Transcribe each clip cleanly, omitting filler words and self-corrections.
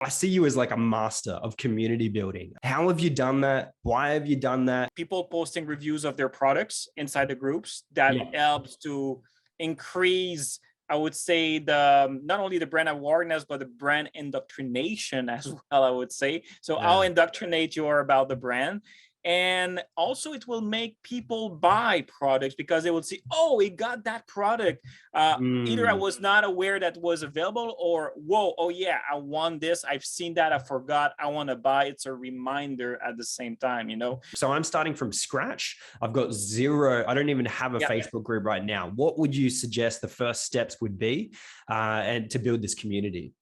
I see you as like a master of community building. How have you done that? Why have you done that? People posting reviews of their products inside the groups that Yeah. helps to increase, I would say, the not only the brand awareness but the brand indoctrination as well, I would say. So I'll Yeah. indoctrinate you about the brand, and also it will make people buy products because they will see, oh, we got that product. Either I Mm. was not aware that was available, or whoa, oh yeah, I want this, I've seen that, I forgot, I want to buy. It's a reminder at the same time, you know. So I'm starting from scratch. I've got zero, I don't even have a Yeah. Facebook group right now. What would you suggest the first steps would be and to build this community?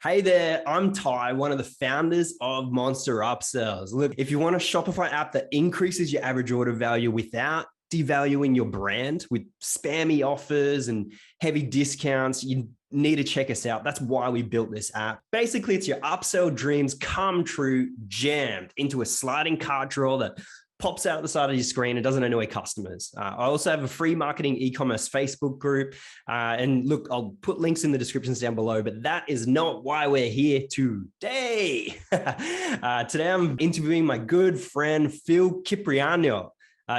Hey there, I'm Ty, one of the founders of Monster Upsells. Look, if you want a Shopify app that increases your average order value without devaluing your brand with spammy offers and heavy discounts, you need to check us out. That's why we built this app. Basically, it's your upsell dreams come true, jammed into a sliding cart drawer that pops out the side of your screen and doesn't annoy customers. I also have a free marketing e-commerce Facebook group. And look, I'll put links in the descriptions down below, but that is not why we're here today. Today, I'm interviewing my good friend, Phil Cipriano.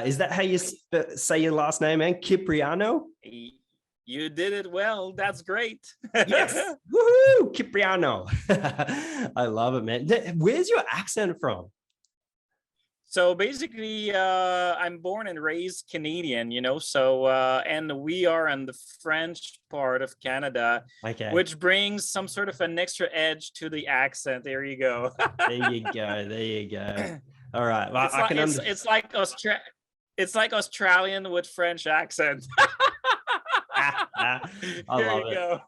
Is that how you say your last name, man? Cipriano? You did it well. That's great. Yes. Woohoo! Cipriano. I love it, man. Where's your accent from? So basically, I'm born and raised Canadian, you know. So and we are on the French part of Canada, Okay. which brings some sort of an extra edge to the accent. There you go. There you go. There you go. All right. Well, It's I like can it's under. it's like it's like Australian with French accent. I Here love you it. go.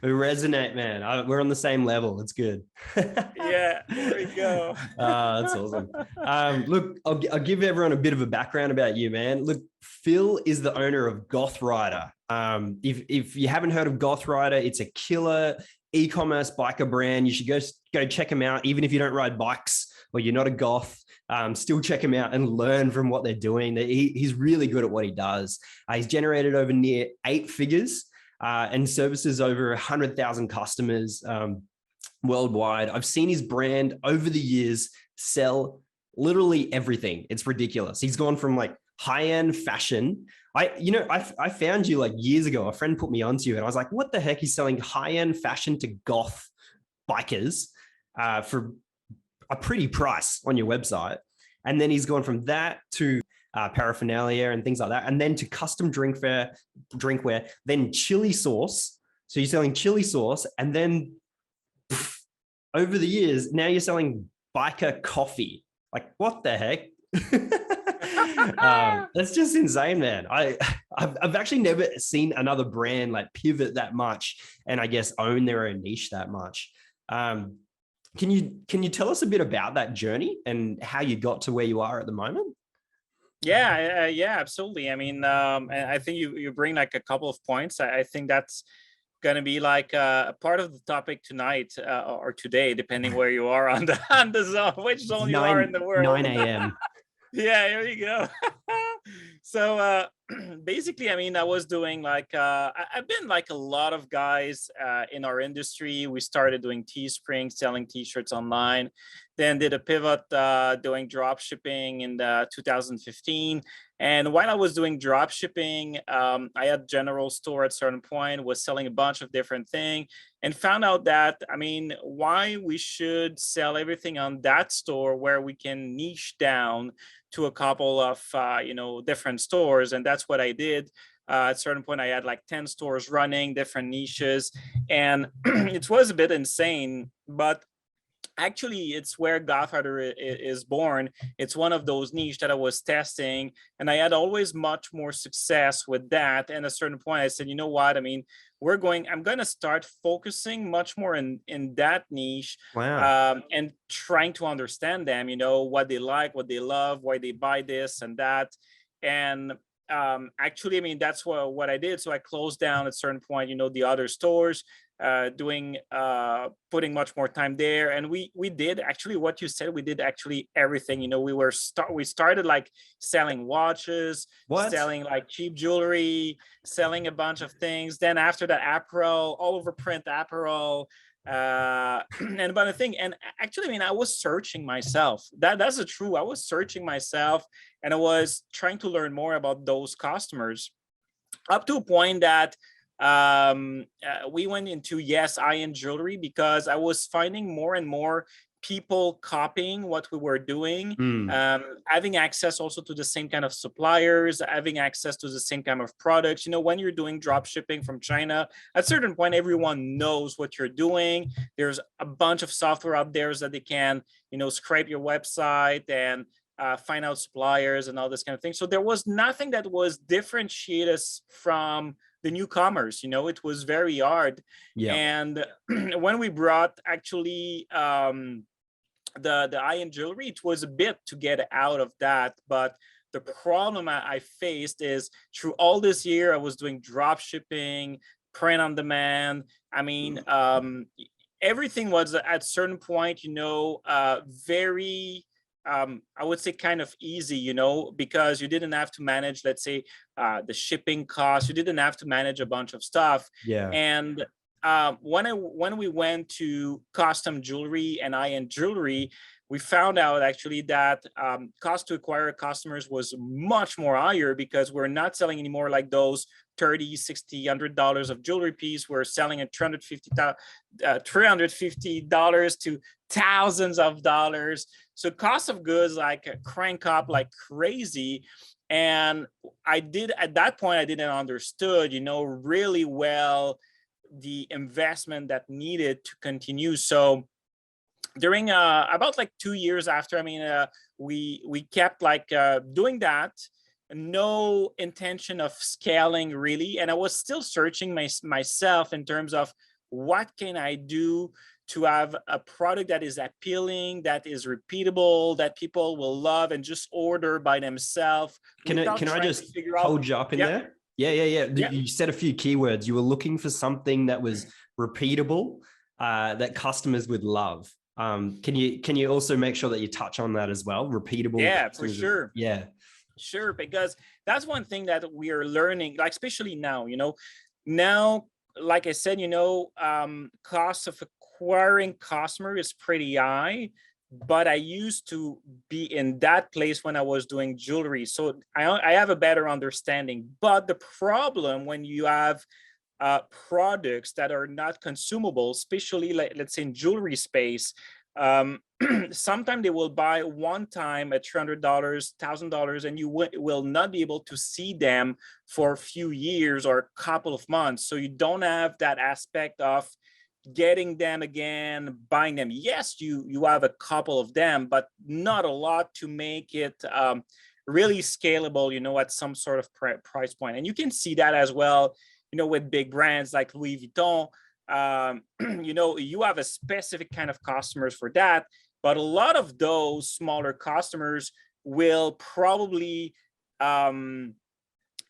We resonate, man. We're on the same level. It's good. Yeah, there we go. That's awesome. Look, I'll give everyone a bit of a background about you, man. Look, Phil is the owner of Goth Rider. If you haven't heard of Goth Rider, it's a killer e-commerce biker brand. You should go check them out, even if you don't ride bikes or you're not a goth. Still check him out and learn from what they're doing. He's really good at what he does. He's generated over near 8 figures and services over 100,000 customers worldwide. I've seen his brand over the years sell literally everything. It's ridiculous. He's gone from like high-end fashion. I found you like years ago. A friend put me onto you and I was like, what the heck? He's selling high-end fashion to goth bikers for a pretty price on your website. And then he's gone from that to paraphernalia and things like that. And then to custom drinkware, then chili sauce. So you're selling chili sauce. And then over the years, now you're selling biker coffee. Like, what the heck? That's just insane, man. I've actually never seen another brand like pivot that much and I guess own their own niche that much. Can you tell us a bit about that journey and how you got to where you are at the moment? Yeah, absolutely. I mean, I think you bring like a couple of points. I think that's going to be like a part of the topic tonight or today, depending where you are on the on the zone, which It's zone you are in the 9 world. a.m. Yeah, here you go. So basically, I mean, I was doing like I've been like a lot of guys in our industry. We started doing Teespring, selling t-shirts online, then did a pivot doing drop shipping in 2015. And while I was doing drop shipping, I had general store at certain point, was selling a bunch of different things, and found out that, I mean, why we should sell everything on that store where we can niche down to a couple of different stores. And that's what I did. At a certain point I had like 10 stores running different niches, and it was a bit insane, but actually it's where Goth Rider is born. It's one of those niche that I was testing, and I had always much more success with that. And at a certain point I said, you know what, I mean, I'm going to start focusing much more in that niche, Wow. and trying to understand them, you know, what they like, what they love, why they buy this and that. And actually, I mean, that's what I did. So I closed down at a certain point, you know, the other stores, doing putting much more time there. And we did actually what you said. We did actually everything. You know, we started like selling watches, What? selling like cheap jewelry, selling a bunch of things. Then after that, apparel, all over print apparel. And but the thing, and actually, I mean, I was searching myself. That's the truth. I was searching myself, and I was trying to learn more about those customers, up to a point that we went into, yes, high-end jewelry, because I was finding more and more people copying what we were doing, Mm. having access also to the same kind of suppliers, having access to the same kind of products. You know, when you're doing drop shipping from China, at a certain point, everyone knows what you're doing. There's a bunch of software out there that they can, you know, scrape your website and find out suppliers and all this kind of thing. So there was nothing that was differentiate us from the newcomers. You know, it was very hard. Yeah. And when we brought actually the high-end jewelry, it was a bit to get out of that. But the problem I faced is, through all this year, I was doing drop shipping, print on demand. I mean, everything was at a certain point, you know, very, I would say kind of easy, you know, because you didn't have to manage, let's say, the shipping costs. You didn't have to manage a bunch of stuff. Yeah. And when we went to custom jewelry and high-end jewelry, we found out actually that cost to acquire customers was much more higher, because we're not selling anymore like those 30, 60, $100 of jewelry piece. We're selling at $350 to thousands of dollars. So cost of goods like crank up like crazy. And at that point, I didn't understood, you know, really well the investment that needed to continue. So during about like 2 years after, I mean, we kept like doing that, no intention of scaling really. And I was still searching myself in terms of what can I do to have a product that is appealing, that is repeatable, that people will love and just order by themselves. Can I just hold you up in there? Yeah. You said a few keywords. You were looking for something that was repeatable, that customers would love. Can you also make sure that you touch on that as well? Repeatable. Yeah, for sure. Yeah, sure. Because that's one thing that we are learning, like, especially now, you know, now, like I said, you know, cost of acquiring customer is pretty high, but I used to be in that place when I was doing jewelry. So I have a better understanding. But the problem when you have products that are not consumable, especially like, let's say in jewelry space, sometimes they will buy one time at $300, $1,000, and you will not be able to see them for a few years or a couple of months. So you don't have that aspect of getting them again, buying them. Yes, you have a couple of them, but not a lot to make it really scalable, you know, at some sort of price point. And you can see that as well, you know, with big brands like Louis Vuitton. You know, you have a specific kind of customers for that, but a lot of those smaller customers will probably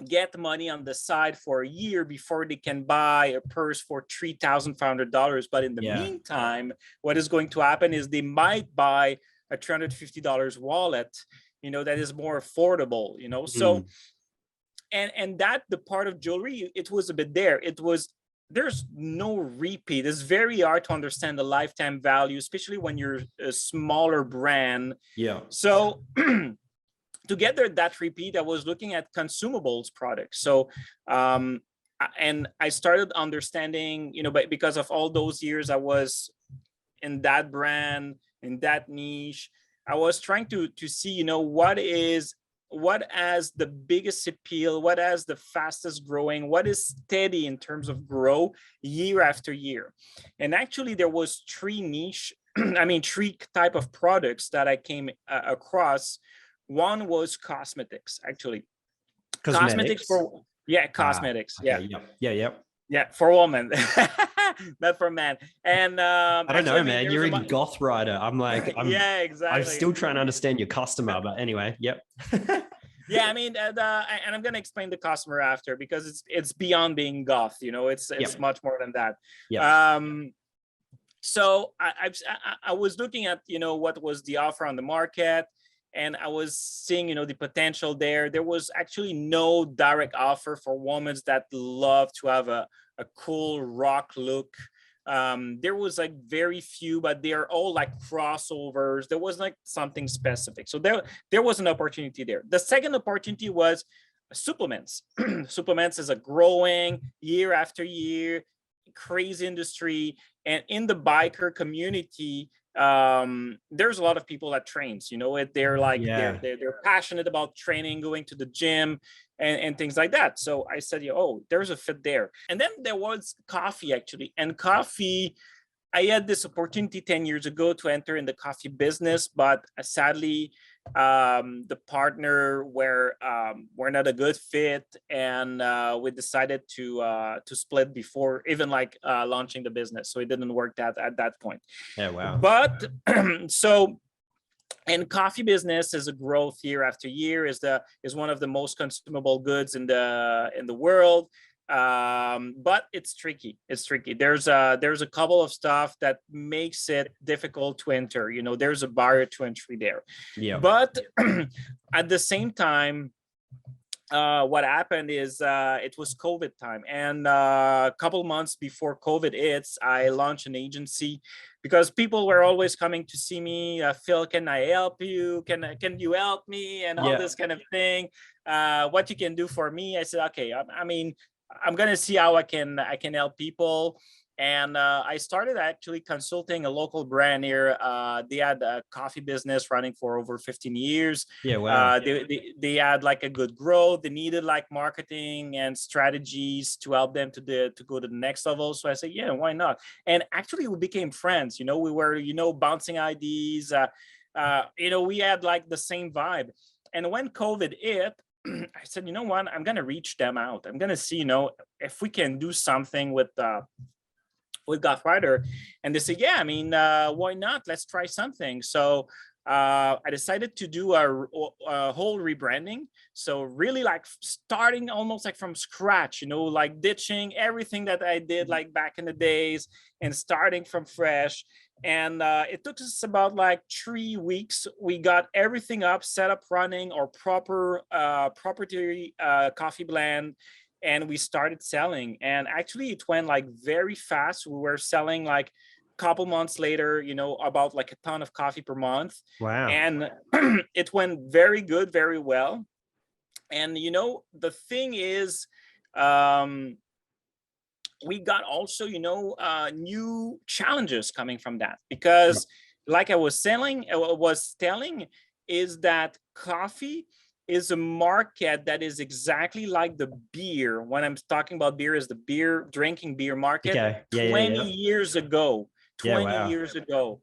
get money on the side for a year before they can buy a purse for $3,500. But in the meantime, what is going to happen is they might buy a $350 wallet, you know, that is more affordable, you know. So and that the part of jewelry, it was a bit there. There's no repeat. It's very hard to understand the lifetime value, especially when you're a smaller brand. Yeah. So to get there, that repeat, I was looking at consumables products. So, and I started understanding, you know, but because of all those years I was in that brand, in that niche, I was trying to see, you know, what has the biggest appeal, what has the fastest growing, what is steady in terms of grow year after year. And actually there was three niche, three type of products that I came across. One was cosmetics, actually. Cosmetics for cosmetics. Okay, yeah, for women, not for men. And I don't know, man. You're in Goth Rider. yeah, exactly. I'm still trying to understand your customer, but anyway, yep. Yeah, I mean, and I'm gonna explain the customer after, because it's beyond being goth. You know, it's much more than that. Yeah. So I was looking at, you know, what was the offer on the market, and I was seeing, you know, the potential there. There was actually no direct offer for women that love to have a cool rock look There was like very few, but they're all like crossovers. There was like something specific. So there was an opportunity there. The second opportunity was supplements. Supplements is a growing year after year, crazy industry. And in the biker community, there's a lot of people that trains, they're like, Yeah. they're passionate about training, going to the gym and things like that. So I said, oh, there's a fit there. And then there was coffee, actually. And coffee, I had this opportunity 10 years ago to enter in the coffee business, but sadly, the partner were not a good fit, and we decided to split before even like launching the business. So it didn't work at that point. Yeah. Wow. But so, and coffee business is a growth year after year, is one of the most consumable goods in the world. But it's tricky. There's a couple of stuff that makes it difficult to enter. There's a barrier to entry there. Yeah. But at the same time, what happened is it was COVID time, and a couple months before COVID hits, I launched an agency because people were always coming to see me. Phil, can I help you? Can you help me? And all this kind of thing. What you can do for me? I said, okay. I mean, I'm gonna see how I can help people. And I started actually consulting a local brand here. They had a coffee business running for over 15 years. Yeah, wow. They had like a good growth. They needed like marketing and strategies to help them to go to the next level. So I said, yeah, why not? And actually, we became friends. We were bouncing ideas. We had like the same vibe. And when COVID hit, I said, you know what? I'm gonna reach them out. I'm gonna see, if we can do something with Goth Rider. And they said, yeah, I mean, why not? Let's try something. So I decided to do a whole rebranding. So really like starting almost like from scratch, like ditching everything that I did like back in the days and starting from fresh. And it took us about like 3 weeks. We got everything up, set up, running, our proper proprietary coffee blend. And we started selling, and actually it went like very fast. We were selling like a couple months later, about like a ton of coffee per month. Wow. And it went very good, very well. And the thing is, we got also new challenges coming from that, because like I was telling, is that coffee is a market that is exactly like the beer. When I'm talking about beer, is the drinking beer market. Okay. Yeah, 20 years ago. 20 wow. years ago.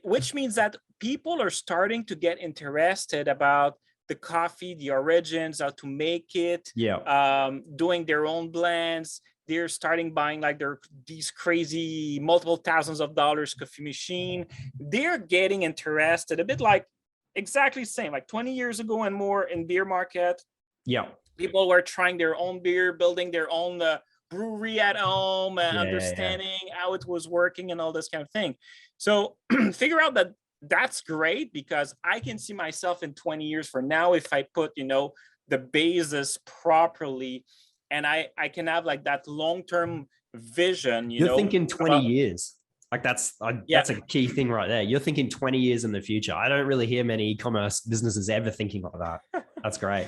Which means that people are starting to get interested about the coffee, the origins, how to make it, doing their own blends. They're starting buying like these crazy multiple thousands of dollars coffee machine. They're getting interested, a bit like exactly same, like 20 years ago and more in beer market. Yeah. People were trying their own beer, building their own brewery at home, understanding how it was working and all this kind of thing. So figure out that that's great, because I can see myself in 20 years from now if I put, the basis properly, and I can have like that long-term vision. You're thinking 20 years. Like that's a key thing right there. You're thinking 20 years in the future. I don't really hear many e-commerce businesses ever thinking like that. That's great.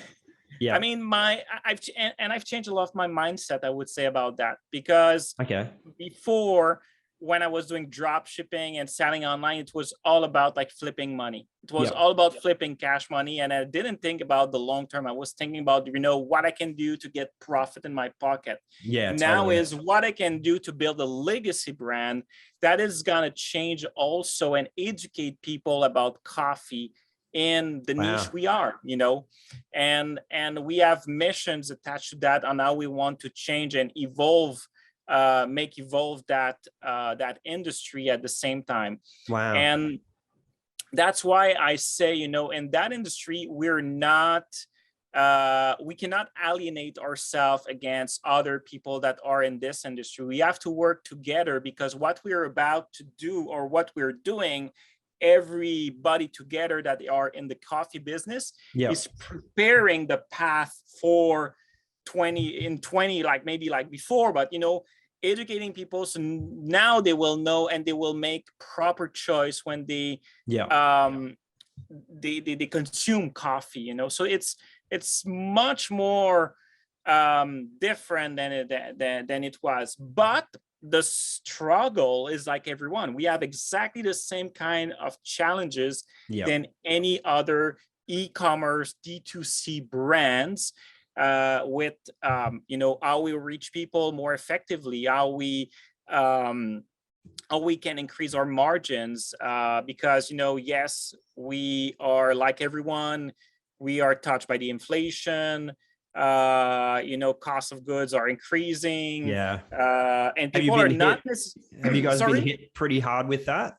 Yeah. I mean, I've changed a lot of my mindset, I would say, about that, because before, when I was doing drop shipping and selling online, it was all about like flipping money. It was all about flipping cash money. And I didn't think about the long term. I was thinking about, what I can do to get profit in my pocket. Yeah. Now totally. is what I can do to build a legacy brand that is going to change also and educate people about coffee in the niche we are, and we have missions attached to that on how we want to change and evolve, evolve that industry at the same time. Wow. And that's why I say, in that industry, we're not, we cannot alienate ourselves against other people that are in this industry. We have to work together, because what we're about to do, or what we're doing, everybody together that are in the coffee business is preparing the path for 20, like maybe like before, but educating people so now they will know and they will make proper choice when Yeah. They consume coffee, you know. So it's much more different than it was, but the struggle is like everyone. We have exactly the same kind of challenges Yeah. than any other e-commerce D2C brands, with you know, how we reach people more effectively, um, how we can increase our margins, because, you know, yes, we are like everyone, we are touched by the inflation, you know, cost of goods are increasing, Yeah. and Have you people are been not hit? Have you guys been sorry. hit pretty hard with that?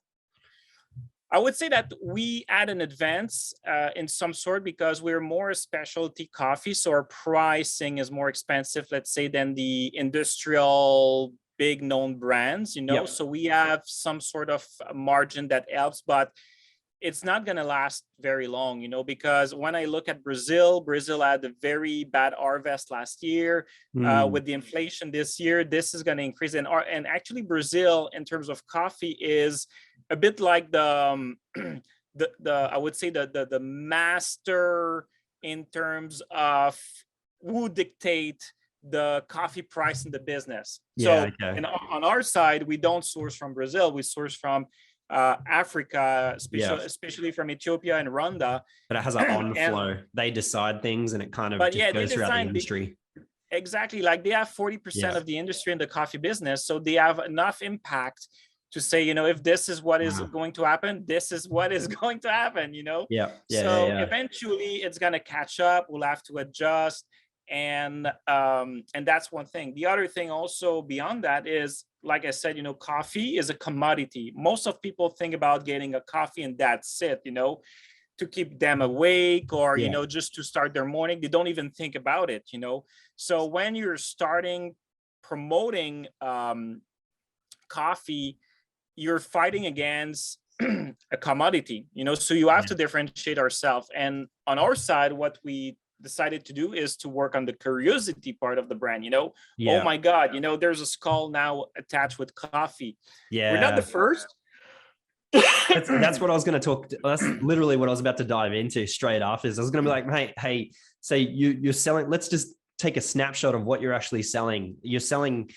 I would say that we had an advance in some sort because we're more a specialty coffee, so our pricing is more expensive, let's say, than the industrial big known brands, you know. Yep. So we have some sort of margin that helps, but it's not going to last very long, you know, because when I look at Brazil had a very bad harvest last year. Mm. With the inflation this year, this is going to increase. And actually, Brazil, in terms of coffee, is a bit like the I would say the master in terms of who dictate the coffee price in the business. Yeah. So, Okay. and on our side, we don't source from Brazil; we source from Africa, Yeah. especially from Ethiopia and Rwanda. But it has an on And flow. They decide things and it kind of but just yeah, they goes throughout the decide industry. exactly, like they have 40% Yeah. of the industry in the coffee business, so they have enough impact to say, you know, if this is what is Wow. going to happen, this is what is going to happen, you know. Yeah. Yeah. Yeah. So Yeah. eventually it's going to catch up, we'll have to adjust. And that's one thing. The other thing also beyond that is, like I said, you know, coffee is a commodity. Most of people think about getting a coffee and that's it, you know, to keep them awake, or, you Yeah. know, just to start their morning. They don't even think about it, you know. So when you're starting promoting coffee, you're fighting against a commodity, you know. So you have to differentiate ourselves. And on our side, what we decided to do is to work on the curiosity part of the brand, you know. Oh Yeah. my God, you know, there's a skull now attached with coffee. We're not the Yeah. first. That's what I was going to talk. That's literally what I was about to dive into straight after this. I was going to be like, hey, say you're selling. Let's just take a snapshot of what you're actually selling. You're selling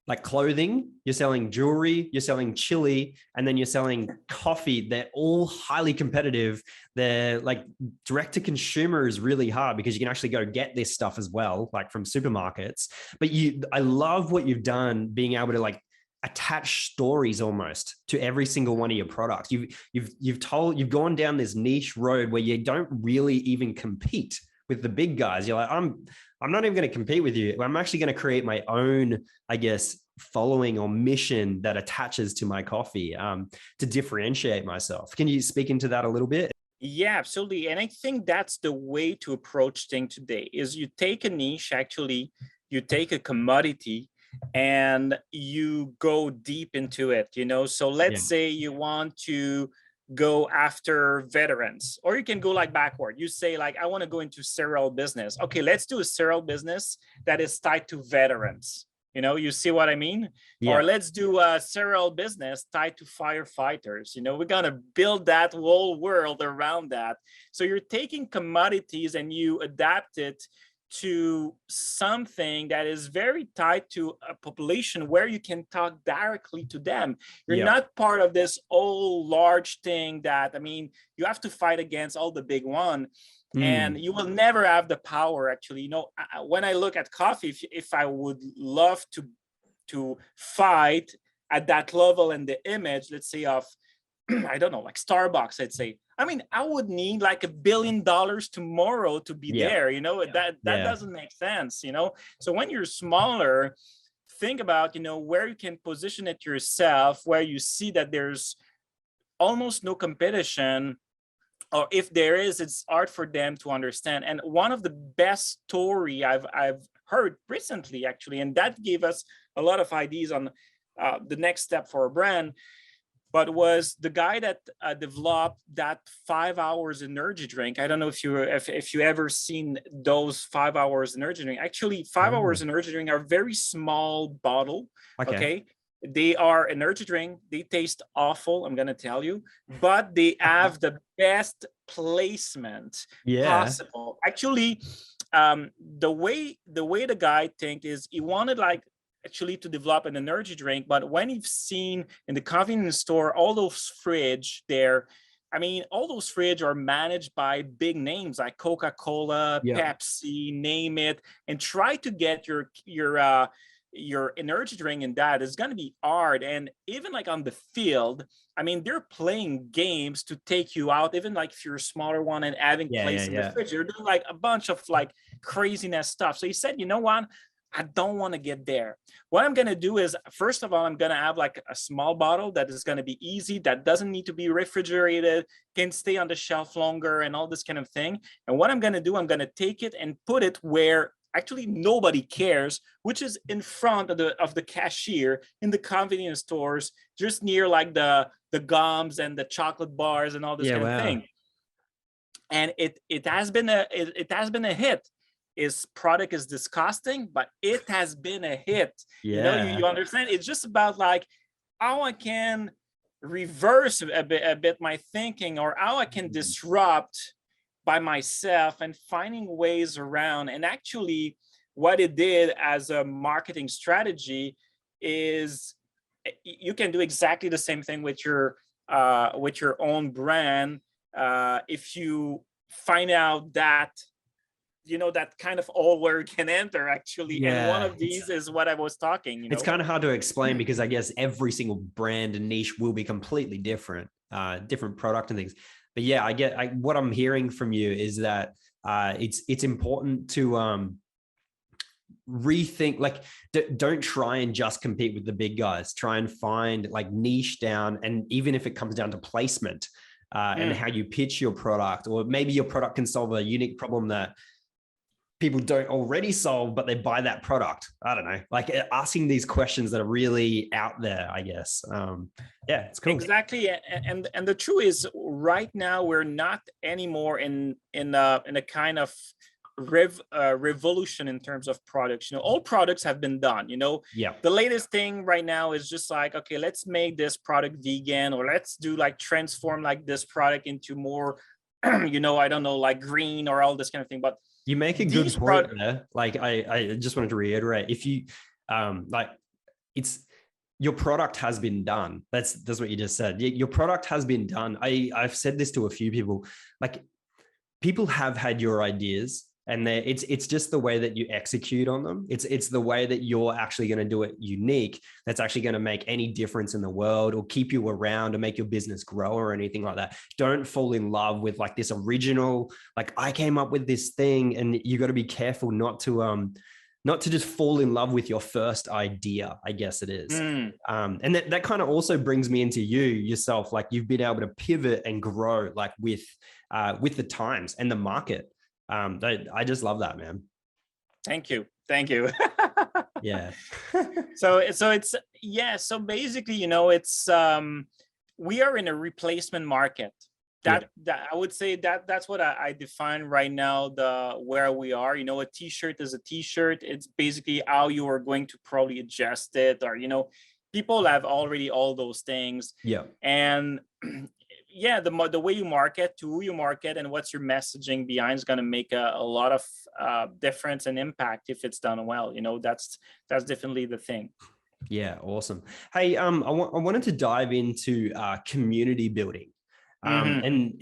like clothing, you're selling jewelry, you're selling chili, and then you're selling coffee. They're all highly competitive. They're like direct to consumer is really hard because you can actually go get this stuff as well, like from supermarkets. But I love what you've done, being able to like attach stories almost to every single one of your products. You've gone down this niche road where you don't really even compete with the big guys. You're like, I'm not even going to compete with you. I'm actually going to create my own, I guess, following or mission that attaches to my coffee, to differentiate myself. Can you speak into that a little bit? Yeah, absolutely. And I think that's the way to approach things today is you take a niche, actually, you take a commodity and you go deep into it, you know. So let's say you want to go after veterans, or you can go like backward. You say like, I want to go into cereal business. Okay, let's do a cereal business that is tied to veterans. You know, you see what I mean? Yeah. Or let's do a cereal business tied to firefighters. You know, we're going to build that whole world around that. So you're taking commodities and you adapt it to something that is very tied to a population where you can talk directly to them. You're not part of this whole large thing that, I mean, you have to fight against all the big one. And you will never have the power, actually. You know, when I look at coffee, if I would love to fight at that level and the image, let's say of, I don't know, like Starbucks, I'd say, I mean, I would need like $1 billion tomorrow to be there, you know. That doesn't make sense, you know. So when you're smaller, think about, you know, where you can position it yourself, where you see that there's almost no competition, or if there is, it's hard for them to understand. And one of the best story I've heard recently, actually, and that gave us a lot of ideas on the next step for a brand, but was the guy that developed that 5 hours energy drink. I don't know if you ever seen those 5 hours energy drink. Actually, 5 hours Oh, energy drink are very small bottle. okay. Okay, they are energy drink. They taste awful, I'm gonna tell you, but they have the best placement Yeah. possible. Actually, the way the guy think is he wanted like actually to develop an energy drink, but when you've seen in the convenience store all those fridge there, I mean, all those fridge are managed by big names like Coca-Cola, Yeah. Pepsi, name it, and try to get your energy drink in that is going to be hard. And even like on the field, I mean, they're playing games to take you out, even like if you're a smaller one and having Yeah. Yeah. place in the Yeah. fridge, you're doing like a bunch of like craziness stuff. So he said, you know what, I don't want to get there. What I'm going to do is, first of all, I'm going to have like a small bottle that is going to be easy, that doesn't need to be refrigerated, can stay on the shelf longer and all this kind of thing. And what I'm going to do, I'm going to take it and put it where actually nobody cares, which is in front of the cashier in the convenience stores, just near like the gums and the chocolate bars and all this Yeah. kind of Wow. thing. And it has been a hit. His product is disgusting, but it has been a hit. You know, Yeah. you understand? It's just about like how I can reverse a bit my thinking, or how I can disrupt by myself and finding ways around. And actually, what it did as a marketing strategy is you can do exactly the same thing with your own brand, if you find out that that kind of all where it can enter actually. And one Yeah. of these is what I was talking. It's kind of hard to explain because I guess every single brand and niche will be completely different, different product and things. But yeah, what I'm hearing from you is that it's important to rethink, like don't try and just compete with the big guys. Try and find like niche down, and even if it comes down to placement and how you pitch your product, or maybe your product can solve a unique problem that people don't already solve, but they buy that product. I don't know, like asking these questions that are really out there, I guess. Yeah, it's cool. Exactly. And the truth is, right now we're not anymore in a kind of revolution in terms of products. All products have been done. Yeah. The latest thing right now is just like, okay, let's make this product vegan, or let's do like transform like this product into more I don't know, like green or all this kind of thing. But you make a good point there. Like I just wanted to reiterate, if you like, it's your product has been done. That's what you just said. Your product has been done. I've said this to a few people. Like, people have had your ideas, and it's just the way that you execute on them. It's the way that you're actually going to do it unique that's actually going to make any difference in the world, or keep you around, or make your business grow, or anything like that. Don't fall in love with like this original, like I came up with this thing. And you got to be careful not to just fall in love with your first idea, I guess it is. And that kind of also brings me into yourself. Like, you've been able to pivot and grow like with the times and the market. I just love that, man. Thank you. Yeah. So it's, yeah. So basically, it's we are in a replacement market. That I would say that's what I define right now, where we are. A t-shirt is a t-shirt. It's basically how you are going to probably adjust it, or people have already all those things. Yeah. And yeah, the way you market, to who you market, and what's your messaging behind is going to make a lot of difference and impact if it's done well. That's definitely the thing. Yeah, awesome. Hey, I wanted to dive into community building. And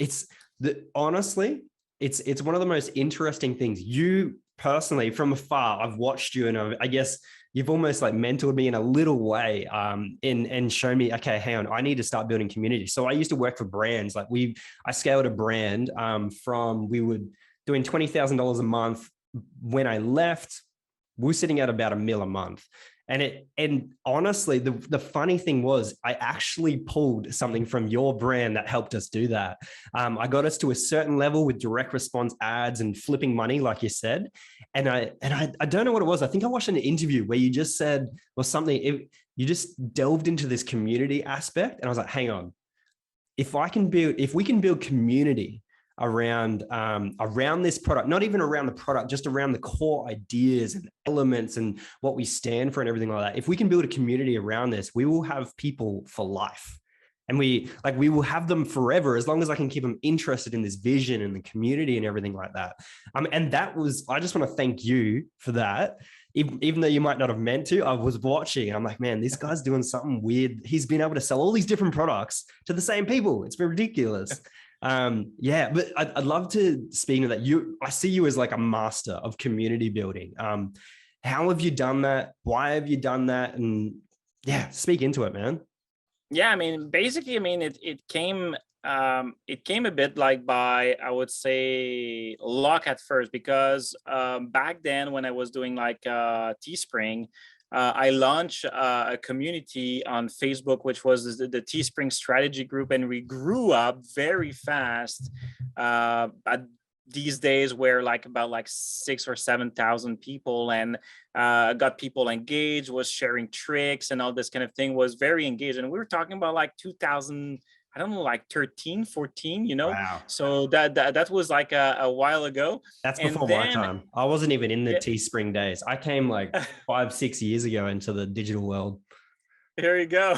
honestly, it's one of the most interesting things. You personally, from afar, I've watched you, and I guess you've almost like mentored me in a little way, and shown me, okay, hang on, I need to start building community. So I used to work for brands. Like I scaled a brand from, we were doing $20,000 a month. When I left, we were sitting at about $1 million a month. And honestly, the funny thing was, I actually pulled something from your brand that helped us do that. I got us to a certain level with direct response ads and flipping money, like you said. And I don't know what it was. I think I watched an interview where you just said, or something, you just delved into this community aspect. And I was like, hang on, if we can build community around around this product, not even around the product, just around the core ideas and elements and what we stand for and everything like that. If we can build a community around this, we will have people for life. And we will have them forever as long as I can keep them interested in this vision and the community and everything like that. And that was, I just want to thank you for that. Even though you might not have meant to, I was watching. I'm like, man, this guy's doing something weird. He's been able to sell all these different products to the same people. It's been ridiculous. Yeah, but I'd love to speak to that. I see you as like a master of community building. How have you done that? Why have you done that? And yeah, speak into it, man. Yeah, I mean, basically, I mean, it came a bit like by, I would say, luck at first, because back then when I was doing like Teespring, I launched a community on Facebook, which was the Teespring strategy group, and we grew up very fast. At these days we're like about like 6,000 or 7,000 people, and got people engaged, was sharing tricks and all this kind of thing, was very engaged. And we were talking about like 2000, I don't know, like 13, 14, you know. Wow. So that was like a while ago. That's And before my then time. I wasn't even in the yeah, Teespring days. I came like 5, 6 years ago into the digital world. here you go.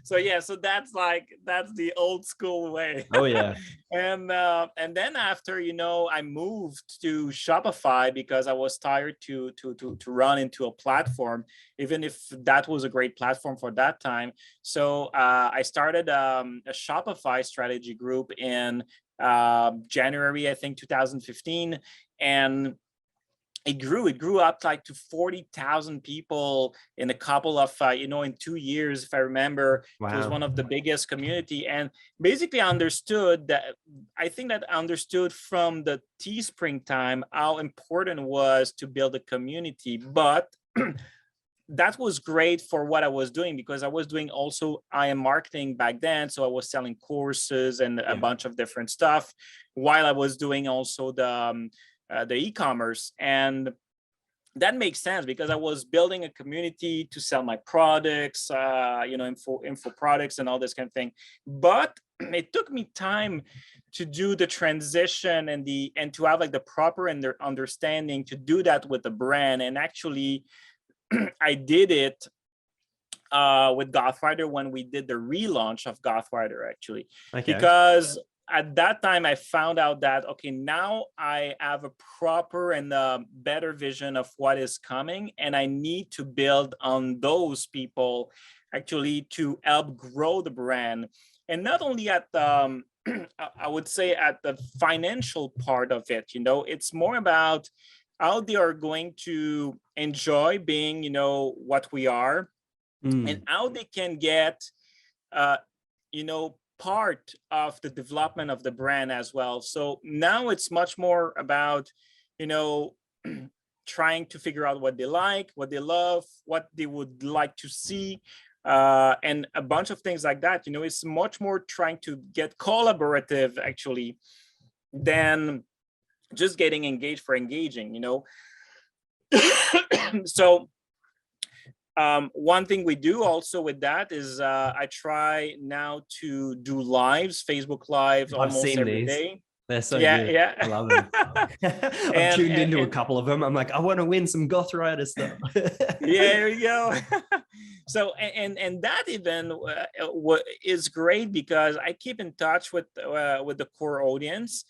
So yeah, so that's the old school way. Oh yeah. And then after, you know, I moved to Shopify because I was tired to run into a platform, even if that was a great platform for that time. So I started a Shopify strategy group in January, I think 2015, and it grew up like to 40,000 people in a couple of you know, in 2 years, if I remember. Wow. It was one of the biggest community, and basically understood that, I think that I understood from the Teespring time how important it was to build a community. But that was great for what I was doing, because I was doing also IM marketing back then. So I was selling courses and a bunch of different stuff, while I was doing also the e-commerce. And that makes sense, because I was building a community to sell my products, you know, info products and all this kind of thing. But it took me time to do the transition and to have like the proper understanding to do that with the brand. And actually, I did it with Gothrider when we did the relaunch of Gothrider, actually. Okay. Because at that time I found out that, okay, now I have a proper and better vision of what is coming, and I need to build on those people actually to help grow the brand. And not only at the I would say at the financial part of it, you know, it's more about how they are going to enjoy being, you know, what we are, and how they can get, you know, part of the development of the brand as well. So now it's much more about, you know, trying to figure out what they like, what they love, what they would like to see, and a bunch of things like that. You know, it's much more trying to get collaborative actually than just getting engaged for engaging, you know. So one thing we do also with that is I try now to do lives, Facebook lives, almost every day. They're so good. Yeah. I love them. I've tuned into a couple of them. I'm like, I want to win some Gothrider stuff. Yeah, there you go. So and that even is great, because I keep in touch with the core audience,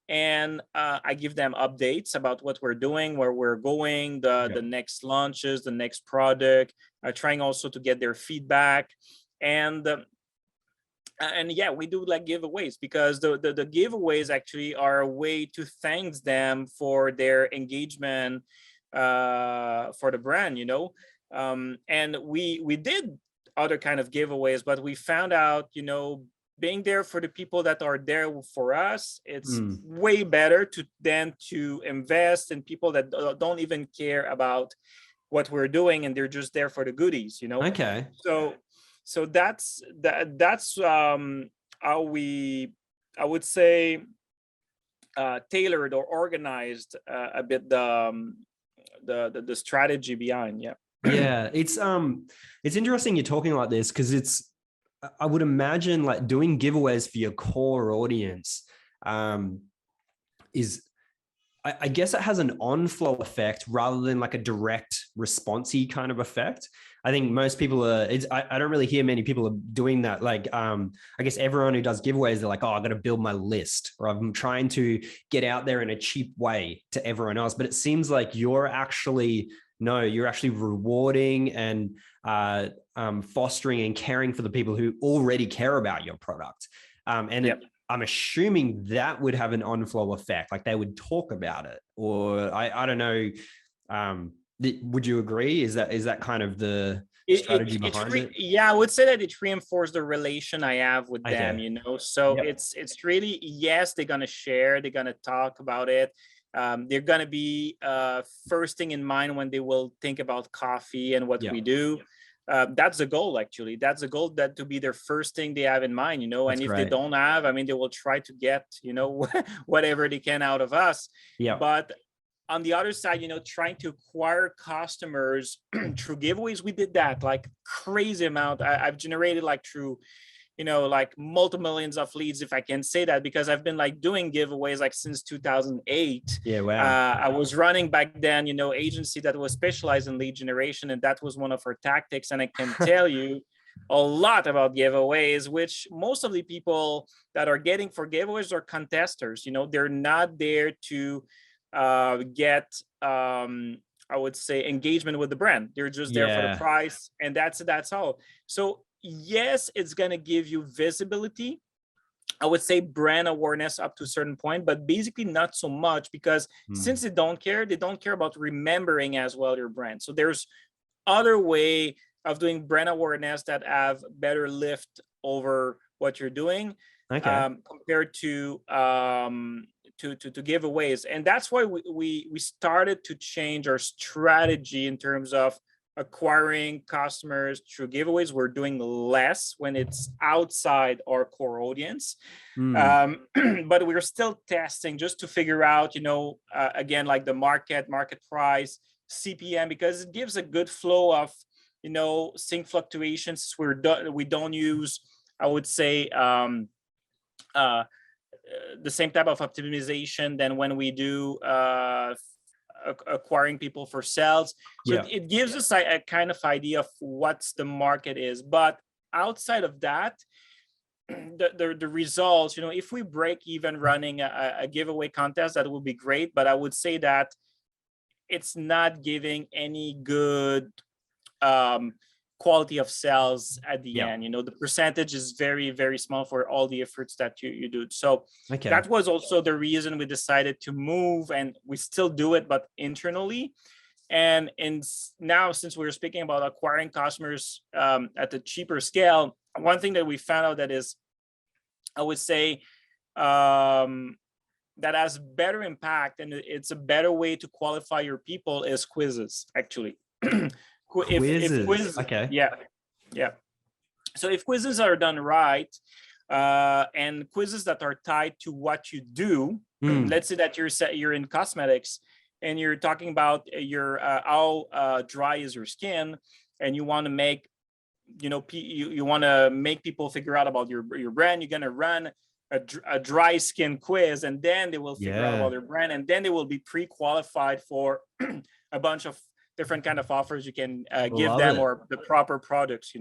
and I give them updates about what we're doing, where we're going, the next launches, the next product. Trying also to get their feedback, and yeah, we do like giveaways, because the giveaways actually are a way to thank them for their engagement for the brand, you know. And we did other kind of giveaways, but we found out, you know, being there for the people that are there for us, it's way better than to invest in people that don't even care about what we're doing, and they're just there for the goodies, you know. Okay. So that's how we, I would say, tailored or organized a bit the strategy behind. Yeah. Yeah, it's interesting you're talking like this because I would imagine like doing giveaways for your core audience um is I guess it has an on-flow effect rather than like a direct responsey kind of effect. I think most people are. I don't really hear many people are doing that. Like, I guess everyone who does giveaways, they're like, "Oh, I got to build my list," or "I'm trying to get out there in a cheap way to everyone else." But it seems like you're actually no, you're actually rewarding and fostering and caring for the people who already care about your product. And Yep. I'm assuming that would have an on-flow effect, like they would talk about it, or I don't know. Would you agree? Is that kind of the strategy behind it? Yeah, I would say that it reinforced the relation I have with them, Okay. so Yep. it's really, yes, they're gonna share, they're gonna talk about it. They're gonna be first thing in mind when they will think about coffee and what Yep. we do. That's the goal, actually. That's the goal, that to be their first thing they have in mind, That's and if they great. don't have, I mean, they will try to get, whatever they can out of us. Yep. But on the other side, trying to acquire customers through giveaways, we did that like crazy amount. I've generated like through, like multiple millions of leads, if I can say that, because I've been like doing giveaways like since 2008. Yeah. Wow. I was running back then, agency that was specialized in lead generation, and that was one of our tactics. And I can tell you a lot about giveaways, which most of the people that are getting for giveaways are contesters. They're not there to get I would say engagement with the brand. They're just there for the Yeah. price, and that's all. So yes, it's gonna give you visibility, I would say brand awareness up to a certain point, but basically not so much, because since Hmm. they don't care about remembering as well your brand. So there's other way of doing brand awareness that have better lift over what you're doing, Okay. compared to giveaways. And that's why we started to change our strategy in terms of acquiring customers through giveaways. We're doing less when it's outside our core audience, Hmm. but we're still testing just to figure out, again, like the market price, CPM, because it gives a good flow of, seeing fluctuations. We don't use, I would say, the same type of optimization than when we do acquiring people for sales. So Yeah. it gives us a kind of idea of what's the market is. But outside of that, the results, if we break even running a giveaway contest, that would be great. But I would say that it's not giving any good quality of sales at the Yeah. end. The percentage is very, very small for all the efforts that you do. So Okay. that was also the reason we decided to move, and we still do it, but internally. And now, since we were speaking about acquiring customers at the cheaper scale, one thing that we found out that is, I would say, that has better impact, and it's a better way to qualify your people, is quizzes, actually. If Quizzes. quiz, Okay. yeah. So if quizzes are done right, and quizzes that are tied to what you do, Hmm. let's say that you're in cosmetics, and you're talking about your how dry is your skin, and you want to make, you want to make people figure out about your brand. You're going to run a dry skin quiz, and then they will figure out about Yeah. their brand, and then they will be pre-qualified for a bunch of different kind of offers you can give Love them, it. or the proper products.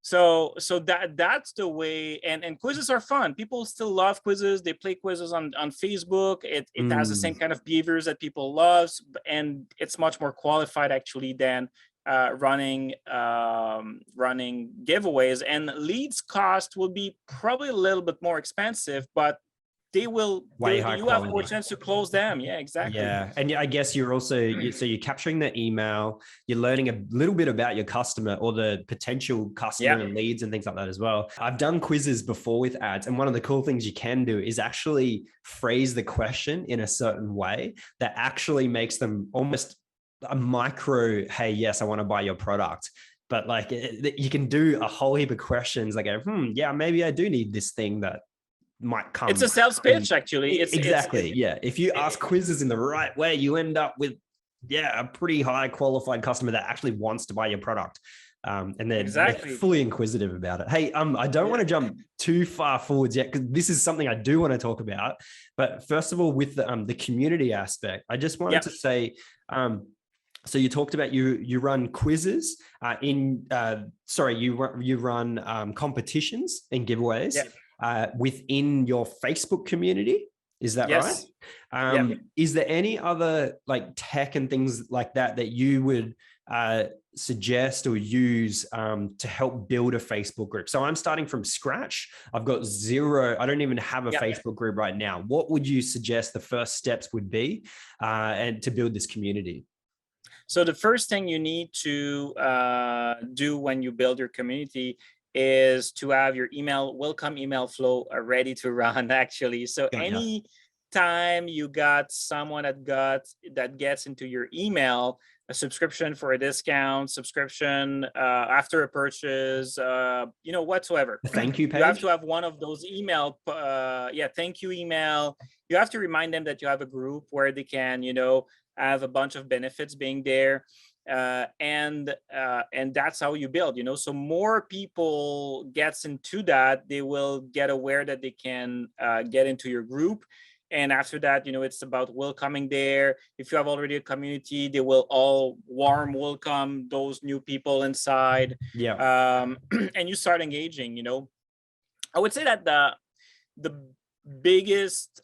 So that's the way. And quizzes are fun. People still love quizzes. They play quizzes on Facebook. It has the Hmm. same kind of behaviors that people love, and it's much more qualified, actually, than running giveaways. And leads cost will be probably a little bit more expensive, but Way high you have more quality. chance to close them. Yeah, exactly. Yeah. And I guess you're also, so you're capturing the email, you're learning a little bit about your customer or the potential customer Yeah. and leads and things like that as well. I've done quizzes before with ads. And one of the cool things you can do is actually phrase the question in a certain way that actually makes them almost a micro, hey, yes, I want to buy your product. But like you can do a whole heap of questions like, yeah, maybe I do need this thing that might It's come. a sales And pitch, actually. It's exactly, yeah. If you ask quizzes in the right way, you end up with a pretty high qualified customer that actually wants to buy your product. And they're Exactly. fully inquisitive about it. Hey, I don't want to jump too far forwards yet, because this is something I do want to talk about. But first of all, with the community aspect, I just wanted to say, so you talked about you run quizzes you run competitions and giveaways within your Facebook community. Is that right? Is there any other like tech and things like that you would suggest or use to help build a Facebook group? So I'm starting from scratch. I've got zero. I don't even have a Facebook group right now. What would you suggest the first steps would be and to build this community? So the first thing you need to do when you build your community is to have your welcome email flow ready to run, actually. So any time you got someone that gets into your email, a subscription for a discount, subscription after a purchase, whatsoever. Thank you page. You have to have one of those email, thank you email. You have to remind them that you have a group where they can, have a bunch of benefits being there. And that's how you build, so more people gets into that, they will get aware that they can get into your group. And after that, it's about welcoming there. If you have already a community, they will all warm welcome those new people inside. And you start engaging, I would say that the biggest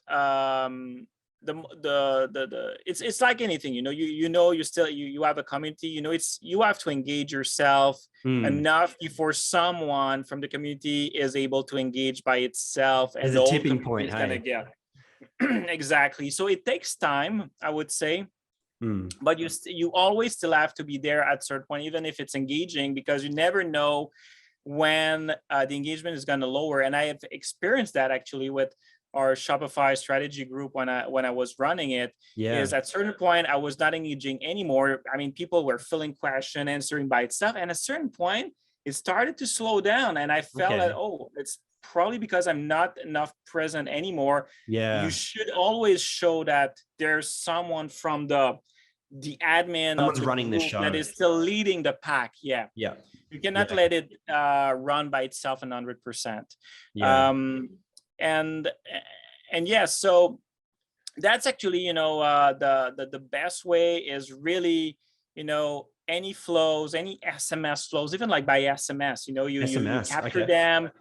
it's like anything, you have a community, you have to engage yourself enough before someone from the community is able to engage by itself, and there's a tipping point. Exactly. So it takes time, I would say, but you always still have to be there at a certain point, even if it's engaging, because you never know when the engagement is going to lower. And I have experienced that actually with our Shopify strategy group when I was running it. Is at a certain point I was not engaging anymore. I mean, people were filling question, answering by itself, and at a certain point it started to slow down, and I felt that it's probably because I'm not enough present anymore. You should always show that there's someone from the admin Someone's running the show that is still leading the pack. You cannot let it run by itself 100%. So that's actually the best way is really any flows, any SMS flows, even like by SMS, you capture them.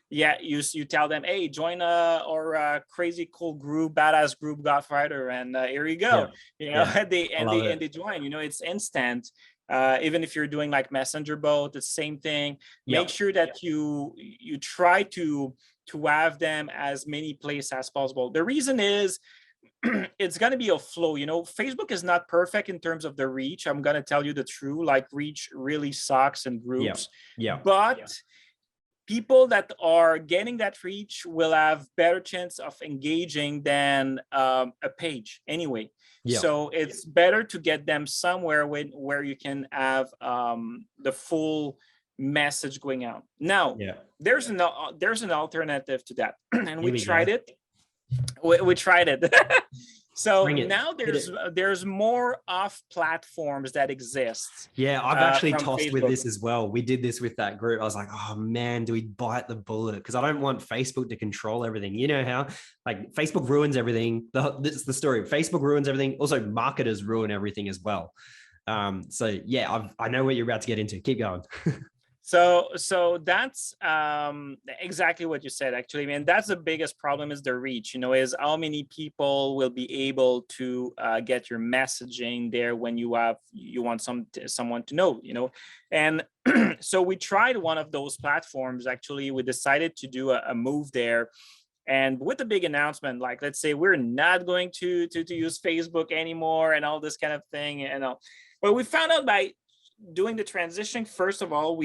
You tell them, hey, join our crazy cool group, badass group, Gothrider, and here you go. They join. It's instant. Even if you're doing like messenger bot, the same thing. Make sure that you try to have them as many places as possible. The reason is it's going to be a flow. Facebook is not perfect in terms of the reach. I'm going to tell you the truth. Like, reach really sucks in groups. But people that are getting that reach will have better chance of engaging than a page anyway. So it's better to get them somewhere where you can have the full message going out. Now, there's an alternative to that, and we tried it. We tried it. So now there's more off platforms that exist. I've actually tossed Facebook with this as well. We did this with that group. I was like, oh man, do we bite the bullet? Because I don't want Facebook to control everything. You know how like Facebook ruins everything. This is the story. Facebook ruins everything. Also, marketers ruin everything as well. I know what you're about to get into. Keep going. So that's exactly what you said, actually. I mean, that's the biggest problem, is the reach, is how many people will be able to get your messaging there when you want someone to know, and so we tried one of those platforms. Actually, we decided to do a move there. And with a big announcement, like, let's say we're not going to use Facebook anymore and all this kind of thing. But we found out by doing the transition, first of all,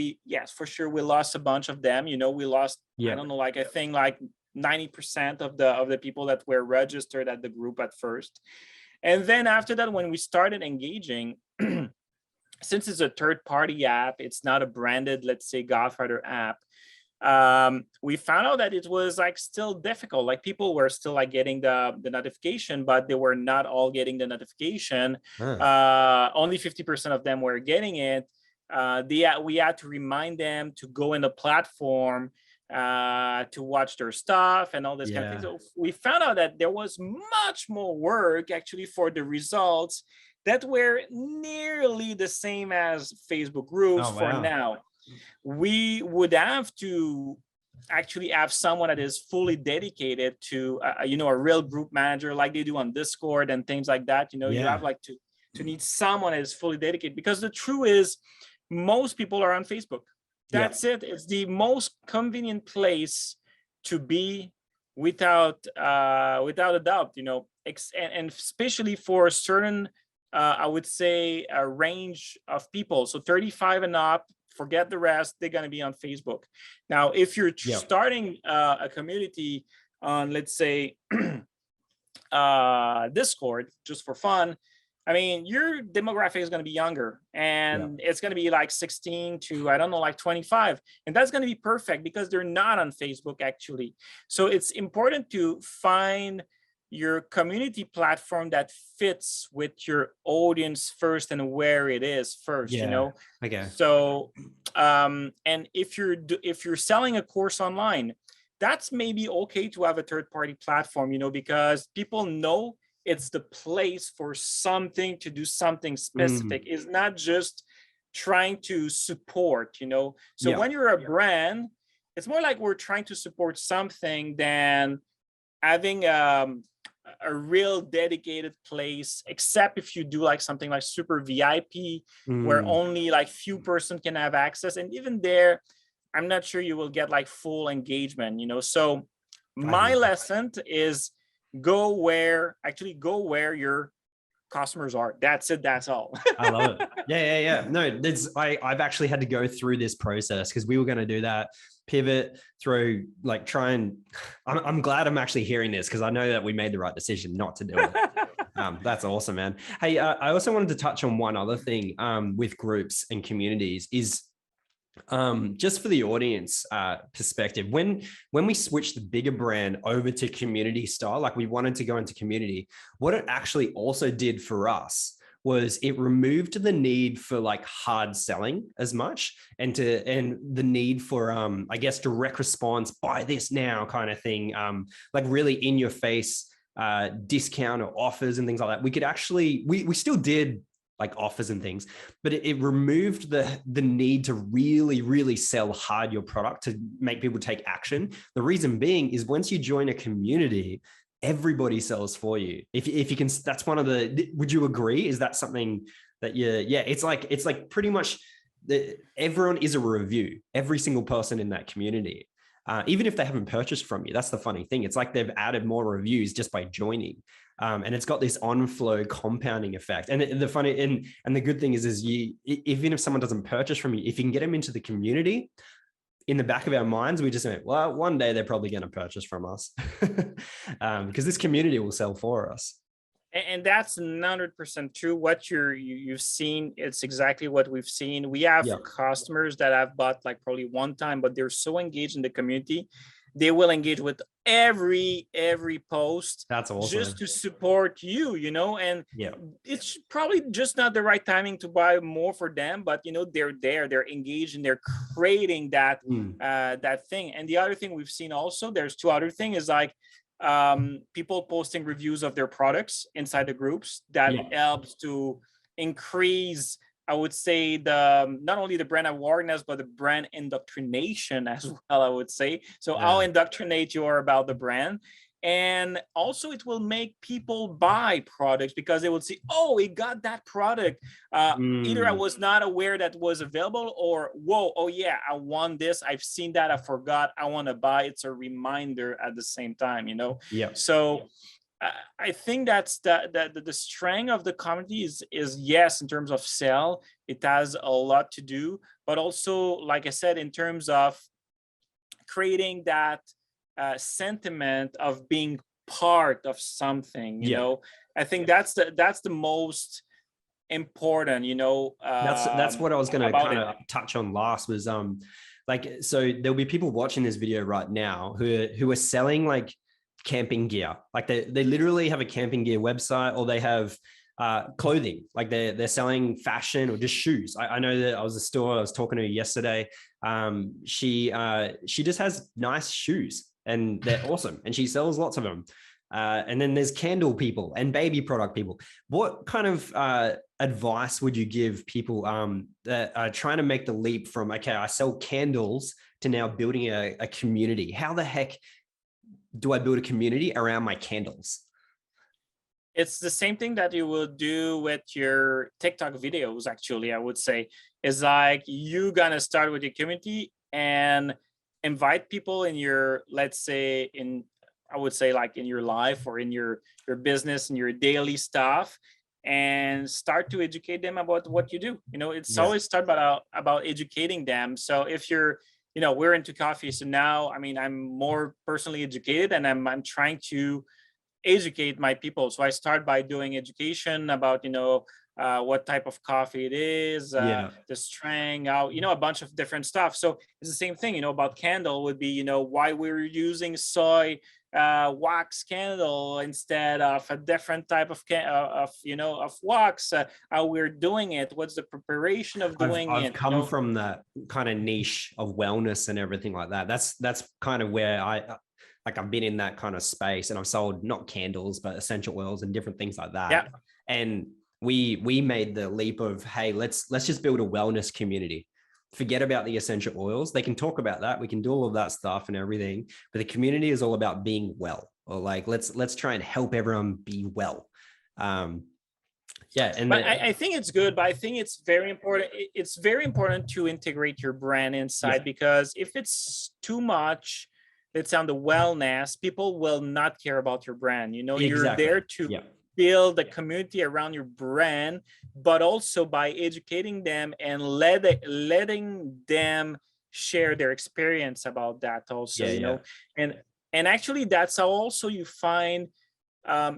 for sure we lost a bunch of them. We lost, I don't know, I think 90% of the people that were registered at the group at first. And then after that, when we started engaging, since it's a third-party app, it's not a branded, let's say, Gothrider app, we found out that it was like still difficult. Like people were still like getting the notification, but they were not all getting the notification. Only 50% of them were getting it. We had to remind them to go in the platform to watch their stuff and all this kind of thing. So we found out that there was much more work actually for the results that were nearly the same as Facebook groups for now. We would have to actually have someone that is fully dedicated to, a real group manager like they do on Discord and things like that. You have like to need someone that is fully dedicated, because the truth is most people are on Facebook. That's it. It's the most convenient place to be without a doubt, and especially for a certain, I would say, a range of people. So 35 and up, forget the rest, they're going to be on Facebook. Now, if you're starting a community on, let's say, Discord, just for fun, I mean, your demographic is going to be younger, and it's going to be like 16 to, I don't know, like 25. And that's going to be perfect because they're not on Facebook, actually. So it's important to find your community platform that fits with your audience first and where it is first, Okay. So and if you're selling a course online, that's maybe okay to have a third-party platform, because people know it's the place for something, to do something specific. It's not just trying to support, So when you're a brand, it's more like we're trying to support something than having a real dedicated place, except if you do like something like super VIP, where only like few person can have access. And even there, I'm not sure you will get like full engagement, So my lesson is go where your customers are. That's it. That's all. I love it. Yeah. No, I've actually had to go through this process because we were going to do that, pivot through, like try and I'm glad I'm actually hearing this because I know that we made the right decision not to do it. That's awesome, man. Hey, I also wanted to touch on one other thing with groups and communities is just for the audience perspective, when we switched the bigger brand over to community style, like we wanted to go into community, what it actually also did for us was it removed the need for like hard selling as much and the need for I guess direct response, buy this now kind of thing, like really in your face discount or offers and things like that. We could actually we still did like offers and things, but it removed the need to really sell hard your product to make people take action. The reason being is once you join a community, everybody sells for you. If you can, that's one of the, would you agree? Is that something that it's like pretty much everyone is a review, every single person in that community. Even if they haven't purchased from you, that's the funny thing. It's like they've added more reviews just by joining. And it's got this on-flow compounding effect. And the funny and the good thing is even if someone doesn't purchase from you, if you can get them into the community, in the back of our minds, we just went, well, one day they're probably going to purchase from us because this community will sell for us. And that's 100% true. What you've seen, it's exactly what we've seen. We have customers that have bought like probably one time, but they're so engaged in the community. They will engage with every post. That's awesome. Just to support you, and it's probably just not the right timing to buy more for them, but they're engaged and they're creating that that thing. And the other thing we've seen also, there's two other things, is like people posting reviews of their products inside the groups that helps to increase, I would say, not only the brand awareness, but the brand indoctrination as well, I would say. So I'll indoctrinate you about the brand. And also it will make people buy products because they will see, oh, we got that product. Either I was not aware that was available, or, whoa, oh yeah, I want this. I've seen that, I forgot, I want to buy. It's a reminder at the same time, So I think that's the strength of the community is yes, in terms of sale, it has a lot to do, but also, like I said, in terms of creating that sentiment of being part of something, you know. I think that's the most important, that's what I was going to kind of touch on last was Like, so there'll be people watching this video right now who are selling like camping gear. Like they literally have a camping gear website, or they have clothing, like they're selling fashion or just shoes. I know that I was a store, I was talking to her yesterday. She just has nice shoes and they're awesome, and she sells lots of them. And then there's candle people and baby product people. What kind of advice would you give people that are trying to make the leap from, okay, I sell candles, to now building a community? How the heck do I build a community around my candles? It's the same thing that you will do with your TikTok videos, actually, I would say. Is like you gonna start with your community and invite people in your, let's say, in, I would say, like in your life or in your business and your daily stuff, and start to educate them about what you do. It's Yeah. always start about educating them. So if you're, we're into coffee, so now, I mean, I'm more personally educated, and I'm trying to educate my people. So I start by doing education about, what type of coffee it is, Yeah. the strength, how, a bunch of different stuff. So it's the same thing, about candle would be, why we're using soy wax candle instead of a different type of of wax, how we're doing it, what's the preparation of doing I've it, come from that kind of niche of wellness and everything like that. That's kind of where I've been in that kind of space, and I've sold not candles, but essential oils and different things like that. Yeah. And we made the leap of, hey, let's just build a wellness community. Forget about the essential oils. They can talk about that. We can do all of that stuff and everything, but the community is all about being well, or like, let's try and help everyone be well. Yeah. And but I think it's good, but I think it's very important. It's very important to integrate your brand inside, because if it's too much, it's on the wellness, people will not care about your brand. You're there to build a community around your brand, but also by educating them and letting them share their experience about that also. And actually, that's how also you find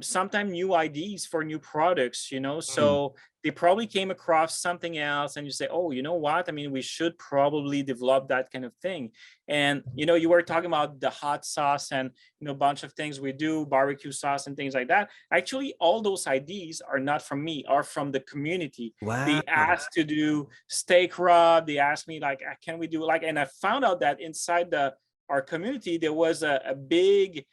sometimes new ideas for new products. So they probably came across something else, and you say, oh, you know what, I mean, we should probably develop that kind of thing. And you were talking about the hot sauce and a bunch of things we do, barbecue sauce and things like that. Actually, all those ideas are not from me, are from the community. Wow. They asked to do steak rub, they asked me like, can we do like, and I found out that inside our community there was a big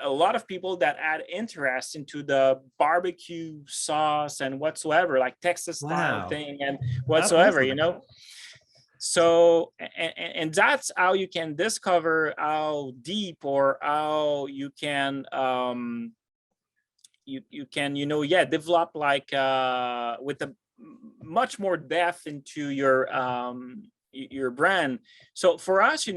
a lot of people that had interest into the barbecue sauce and whatsoever, like Texas style thing and whatsoever, So, and that's how you can discover how deep, or how you can, you can, develop like with a much more depth into your brand. So for us,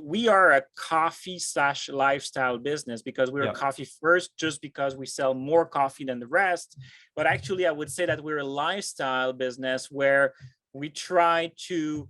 we are a coffee/lifestyle business, because we're a coffee first, just because we sell more coffee than the rest. But actually, I would say that we're a lifestyle business where we try to,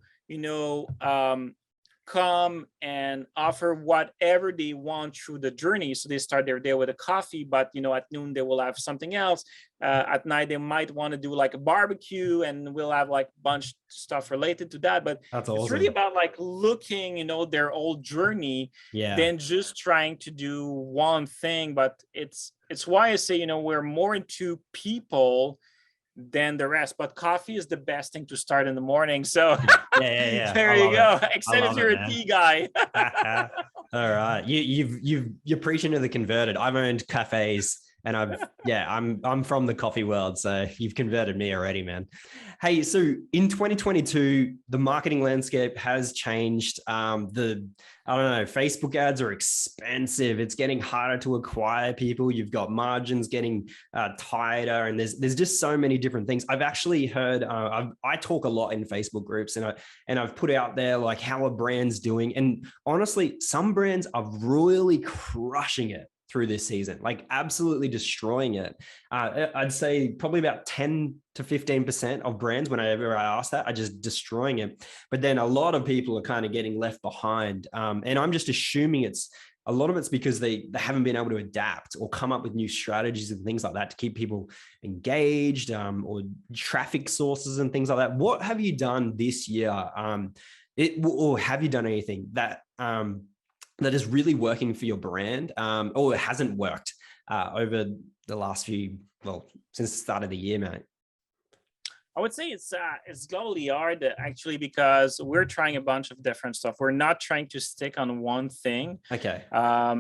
come and offer whatever they want through the journey. So they start their day with a coffee, but at noon they will have something else. At night they might want to do like a barbecue, and we'll have like a bunch of stuff related to that. But that's awesome. It's really about like looking, their whole journey, than just trying to do one thing. But it's why I say, we're more into people than the rest, but coffee is the best thing to start in the morning. So there you go. Except if you're a tea guy. All right, you're preaching to the converted. I've owned cafes, and I'm from the coffee world, so you've converted me already, man. Hey, so in 2022, the marketing landscape has changed. I don't know, Facebook ads are expensive. It's getting harder to acquire people. You've got margins getting tighter, and there's just so many different things. I've actually heard, I talk a lot in Facebook groups, and I've put out there like, how are brands doing? And honestly, some brands are really crushing it through this season, like absolutely destroying it. I'd say probably about 10 to 15% of brands, whenever I ask that, are just destroying it. But then a lot of people are kind of getting left behind. And I'm just assuming a lot of it's because they haven't been able to adapt or come up with new strategies and things like that to keep people engaged, or traffic sources and things like that. What have you done this year? Or have you done anything that that is really working for your brand, or it hasn't worked over the last since the start of the year, mate? I would say it's globally hard actually, because we're trying a bunch of different stuff. We're not trying to stick on one thing. Okay. I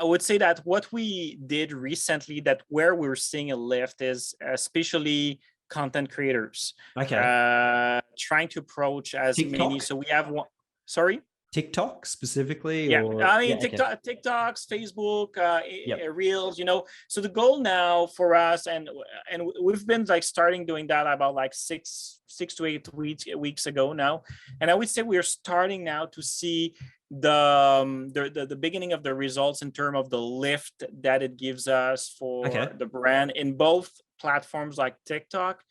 would say that what we did recently, that where we're seeing a lift, is especially content creators. Okay. Trying to approach as TikTok? many. So we have one. Sorry. TikTok specifically? Yeah, or I mean, okay. TikToks, Facebook, Yep. Reels. So the goal now for us, and we've been like starting doing that about like six to 8 weeks ago now, and I would say we're starting now to see the beginning of the results in terms of the lift that it gives us for Okay. the brand in both platforms like TikTok,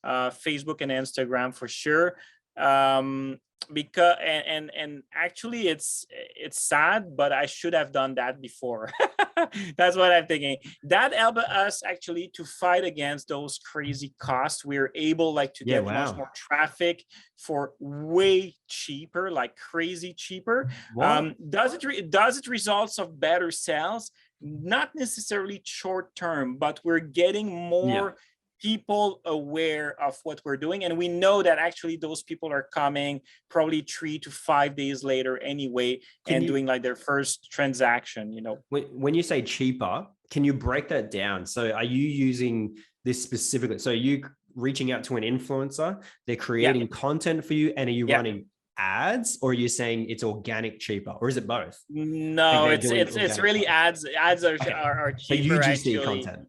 Facebook, and Instagram for sure. Because and actually it's sad, but I should have done that before. That's what I'm thinking. That helped us actually to fight against those crazy costs. We're able like to get much more traffic for way cheaper, like crazy cheaper. Does it results of better sales? Not necessarily short term, but we're getting more people aware of what we're doing, and we know that actually those people are coming probably 3 to 5 days later anyway, doing like their first transaction. When you say cheaper, can you break that down? So are you using this specifically? So you reaching out to an influencer, they're creating content for you, and are you running ads, or are you saying it's organic cheaper, or is it both? No, it's really ads. Ads are cheaper. So UGC actually. content.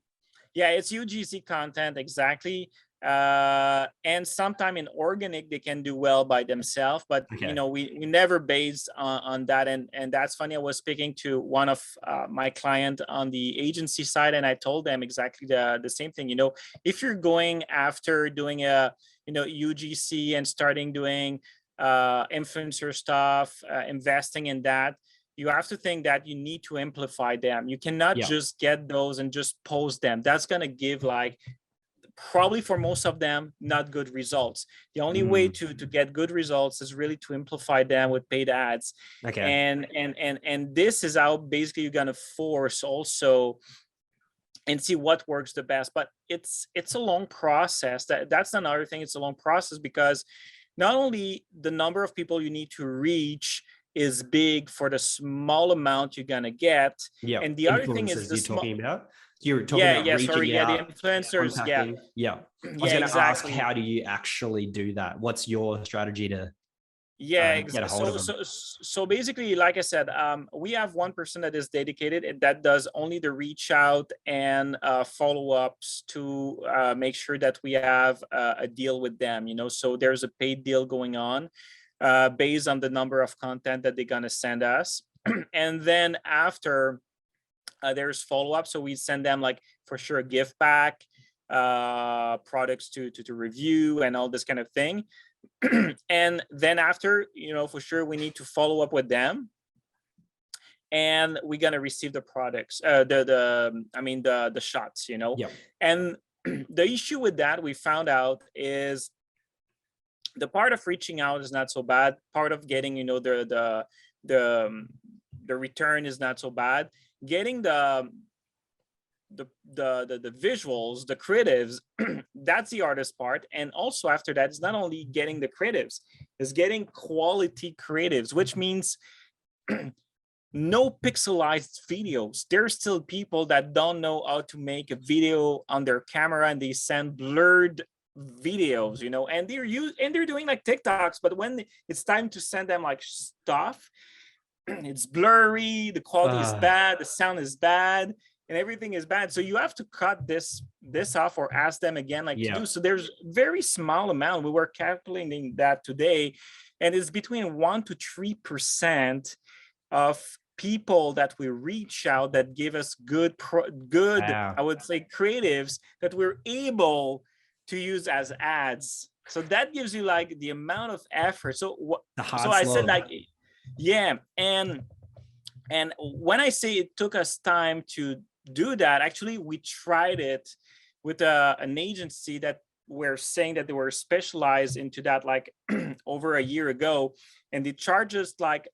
Yeah, it's UGC content, exactly. And sometime in organic, they can do well by themselves, but we never based on that. And that's funny. I was speaking to one of my client on the agency side, and I told them exactly the same thing. If you're going after doing a UGC and starting doing influencer stuff, investing in that, you have to think that you need to amplify them. You cannot just get those and just post them. That's going to give like probably for most of them not good results. The only way to get good results is really to amplify them with paid ads. Okay. And this is how basically you're going to force also and see what works the best. But it's a long process. That's another thing. It's a long process because not only the number of people you need to reach is big for the small amount you're gonna get, and the other thing is the talking about. You're talking about reaching out, the influencers, I was going to ask, how do you actually do that? What's your strategy to get a hold of them? So basically, like I said, we have one person that is dedicated and that does only the reach out and follow-ups to make sure that we have a deal with them. So there's a paid deal going on based on the number of content that they're going to send us. And then after there's follow-up, so we send them like for sure a gift pack, products to review and all this kind of thing. And then after, for sure we need to follow up with them, and we're going to receive the products, the shots, And the issue with that, we found out, is the part of reaching out is not so bad. Part of getting, the return is not so bad. Getting the visuals, the creatives, that's the hardest part. And also after that, it's not only getting the creatives, it's getting quality creatives, which means no pixelized videos. There's still people that don't know how to make a video on their camera, and they send blurred videos, and they're doing like TikToks, but when it's time to send them like stuff, it's blurry, the quality is bad, the sound is bad, and everything is bad. So you have to cut this off or ask them again to do. So there's very small amount. We were calculating that today, and it's between 1 to 3% of people that we reach out that give us good, Wow. I would say, creatives that we're able to use as ads. So that gives you like the amount of effort. The So hard I said slog. like, yeah, and when I say it took us time to do that, actually we tried it with an agency that were saying that they were specialized into that like over a year ago, and they charged us like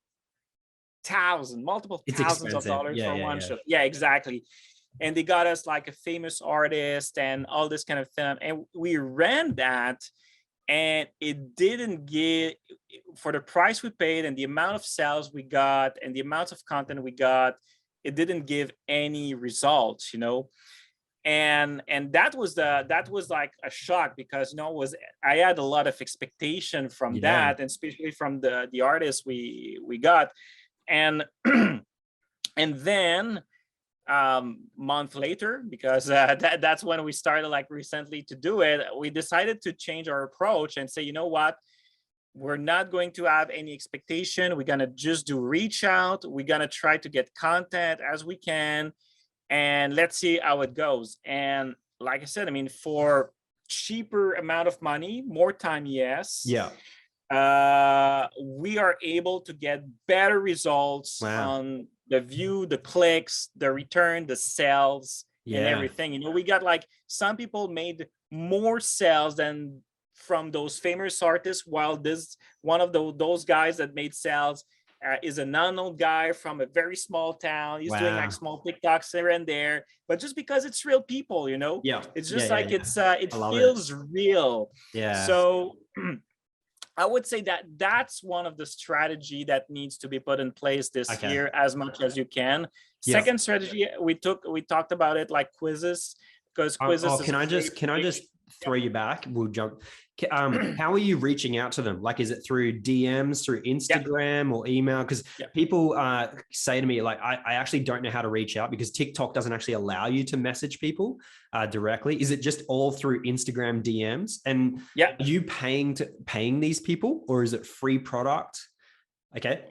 multiple It's thousands of expensive. dollars Yeah, for yeah, one yeah. show. Yeah, exactly. And they got us like a famous artist and all this kind of thing, and we ran that, and it didn't get, for the price we paid and the amount of sales we got and the amount of content we got, it didn't give any results, you know. And that was like a shock, because was I had a lot of expectation from Yeah. that, and especially from the artists we got. And and then month later, because that's when we started like recently to do it, we decided to change our approach and say, you know what, we're not going to have any expectation, we're going to just do reach out, we're going to try to get content as we can, and let's see how it goes. And like I said, I mean, for cheaper amount of money, more time, yes, Yeah. we are able to get better results Wow. on the view, the clicks, the return, the sales, and Yeah. everything. We got like some people made more sales than from those famous artists, while this one of those guys that made sales is an unknown guy from a very small town. He's doing like Wow. small TikToks here and there, but just because it's real people, Yeah. it's Yeah, just yeah, like yeah. it I love it. feels real. Yeah. So I would say that that's one of the strategy that needs to be put in place this Okay. year as much as you can. Yeah. Second strategy, we talked about it, like quizzes, because quizzes is Can I great. just throw you back? We'll jump. How are you reaching out to them? Like, is it through DMs, through Instagram or email? Because people say to me, like, I actually don't know how to reach out because TikTok doesn't actually allow you to message people directly. Is it just all through Instagram DMs? And are you paying these people, or is it free product? Okay.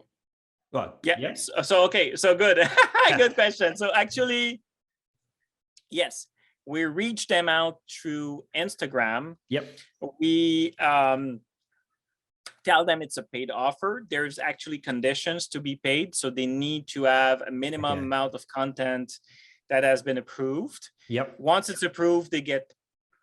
Well, yes. So okay. So good. Good question. So actually, yes, we reach them out through Instagram. Yep. We tell them it's a paid offer. There's actually conditions to be paid. So they need to have a minimum amount of content that has been approved. Yep. Once it's approved, they get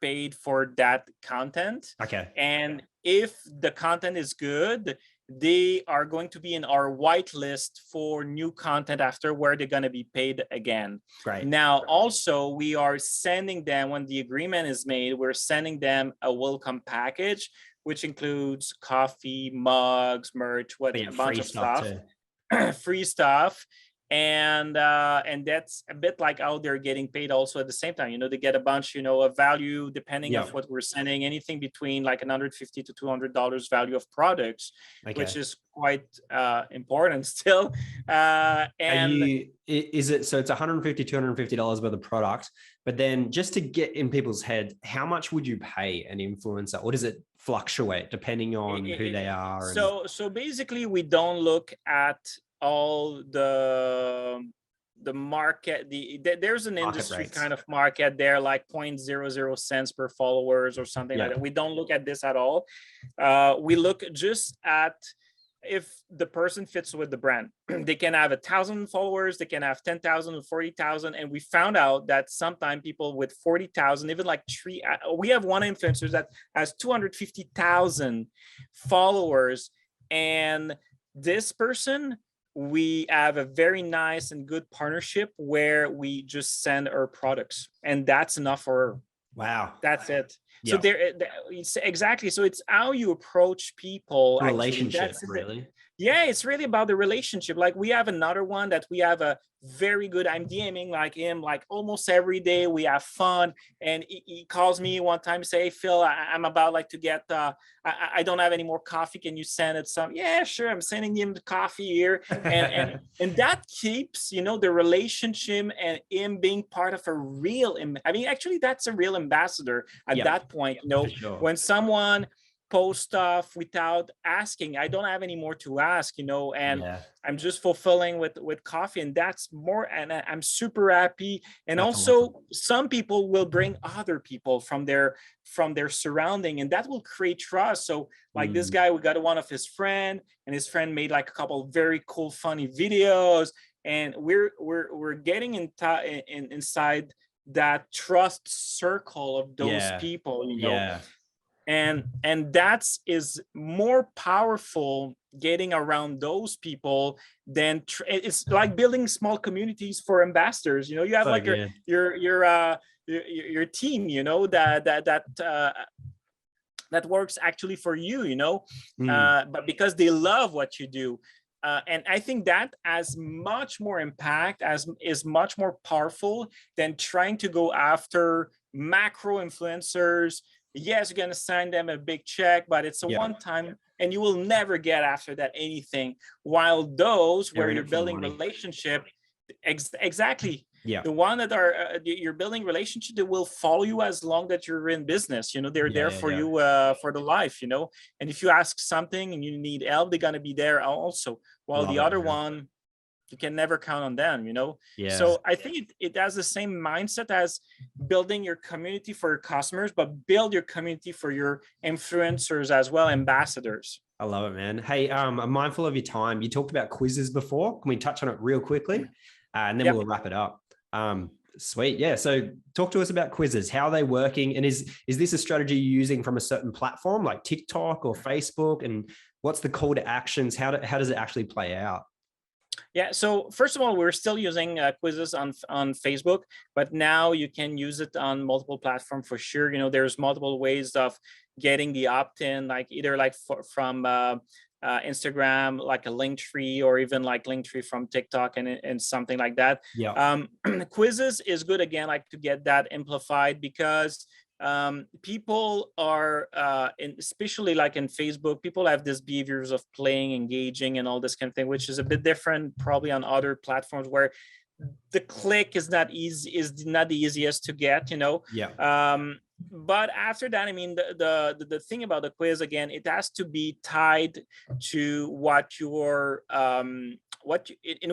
paid for that content. Okay. And if the content is good, they are going to be in our whitelist for new content after, where they're going to be paid again. Great. Now, also, we are sending them, when the agreement is made, we're sending them a welcome package, which includes coffee, mugs, merch, a bunch of stuff, free stuff. And that's a bit like how they're getting paid also at the same time. They get a bunch, of value, depending on what we're sending, anything between like $150 to $200 value of products, which is quite important still. And is it, so it's $150, $250 worth of product, but then just to get in people's head, how much would you pay an influencer, or does it fluctuate depending on who they are? So basically, we don't look at all the market, there's an industry kind of market there, like 0.00 cents per followers or something like that. We don't look at this at all. We look just at if the person fits with the brand. They can have 1,000 followers, they can have 10,000 or 40,000. And we found out that sometimes people with 40,000, even like we have one influencer that has 250,000 followers. And this person, we have a very nice and good partnership where we just send our products, and that's enough for her. Wow. That's it. So exactly. So it's how you approach people. Relationship, really. Yeah, it's really about the relationship. Like, we have another one that we have a very good, I'm DMing like him like almost every day. We have fun, and he calls me one time and say, "Hey, Phil, I'm about like to get I don't have any more coffee, can you send it some?" Yeah, sure, I'm sending him the coffee here. And that keeps the relationship and him being part of a real, I mean, actually that's a real ambassador at that point. Sure. When someone post stuff without asking. I don't have any more to ask, and Yeah, I'm just fulfilling with coffee, and that's more. And I'm super happy. And that's awesome. also, some people will bring other people from their surrounding, and that will create trust. So, like this Mm, guy, we got one of his friend, and his friend made like a couple very cool, funny videos, and we're getting inside that trust circle of those yeah, people. yeah. And that is more powerful getting around those people than it's like building small communities for ambassadors. You have So like good. your team, that works actually for you. Mm, But because they love what you do. And I think that has much more impact, as is much more powerful than trying to go after macro influencers. Yes, you're going to sign them a big check, but it's a yeah, one time, and you will never get after that anything. While those they're where in you're it for the building money. relationship, exactly, Yeah, the one that are you're building relationship that will follow you as long that you're in business. They're yeah, there yeah, for yeah. you for the life. And if you ask something and you need help, they're going to be there also. While Love the it, other man. one, you can never count on them. Yeah, So I think it has the same mindset as building your community for your customers, but build your community for your influencers as well, ambassadors. I love it, man. Hey, I'm mindful of your time. You talked about quizzes before. Can we touch on it real quickly? And then we'll Yep. wrap it up. Sweet. Yeah. So talk to us about quizzes. How are they working? And is this a strategy you're using from a certain platform like TikTok or Facebook? And what's the call to actions? How does it actually play out? Yeah. So first of all, we're still using quizzes on Facebook, but now you can use it on multiple platforms for sure. There's multiple ways of getting the opt-in, like either like from Instagram, like a link tree, or even like link tree from TikTok and something like that. Yeah. Quizzes is good again, like to get that amplified, because people are especially like in Facebook, people have this behaviors of playing, engaging, and all this kind of thing, which is a bit different probably on other platforms where the click is not the easiest to get. Yeah. But after that, I mean, the thing about the quiz, again, it has to be tied to what your in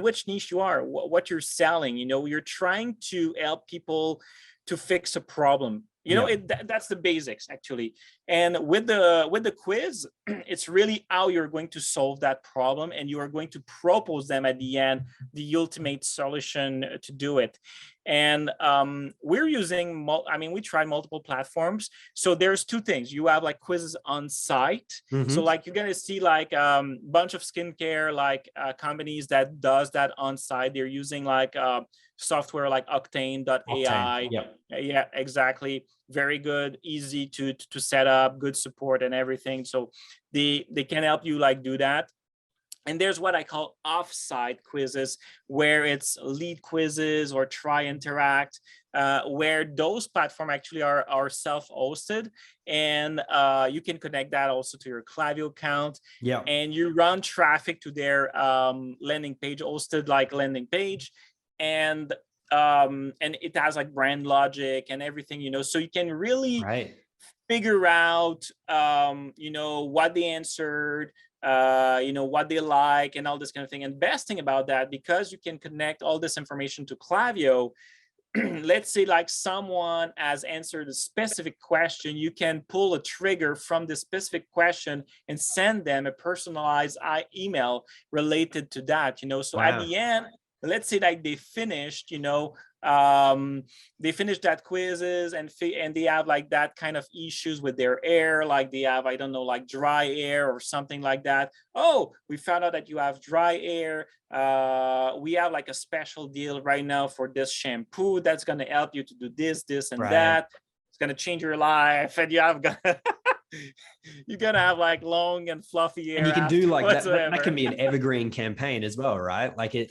which niche you are, what you're selling. You're trying to help people to fix a problem. Yeah. That's the basics actually. And with the quiz, it's really how you're going to solve that problem, and you are going to propose them at the end the ultimate solution to do it. And we're using we tried multiple platforms. So there's two things. You have like quizzes on site. So Mm-hmm. like you're gonna see like bunch of skincare like companies that does that on site. They're using like software like Octane. Octane.ai. Yeah. Yeah, exactly. Very good, easy to set up, good support and everything. So they can help you like do that. And there's what I call off-site quizzes, where it's lead quizzes or try interact, where those platforms actually are self-hosted, and you can connect that also to your Klaviyo account, Yeah. and you run traffic to their landing page, hosted like landing page, and it has like brand logic and everything. So you can really Right. figure out what they answered, what they like, and all this kind of thing. And best thing about that, because you can connect all this information to Klaviyo, let's say like someone has answered a specific question, you can pull a trigger from the specific question and send them a personalized email related to that. So at Wow. the end, let's say like they finished, they finished that quizzes, and they have like that kind of issues with their air, like they have, I don't know, like dry air or something like that. Oh, we found out that you have dry air. We have like a special deal right now for this shampoo that's going to help you to do this and Right. that. It's going to change your life, and you're gonna have like long and fluffy hair And you can after do like that. That whatsoever. can be an evergreen campaign as well, right? Like yeah,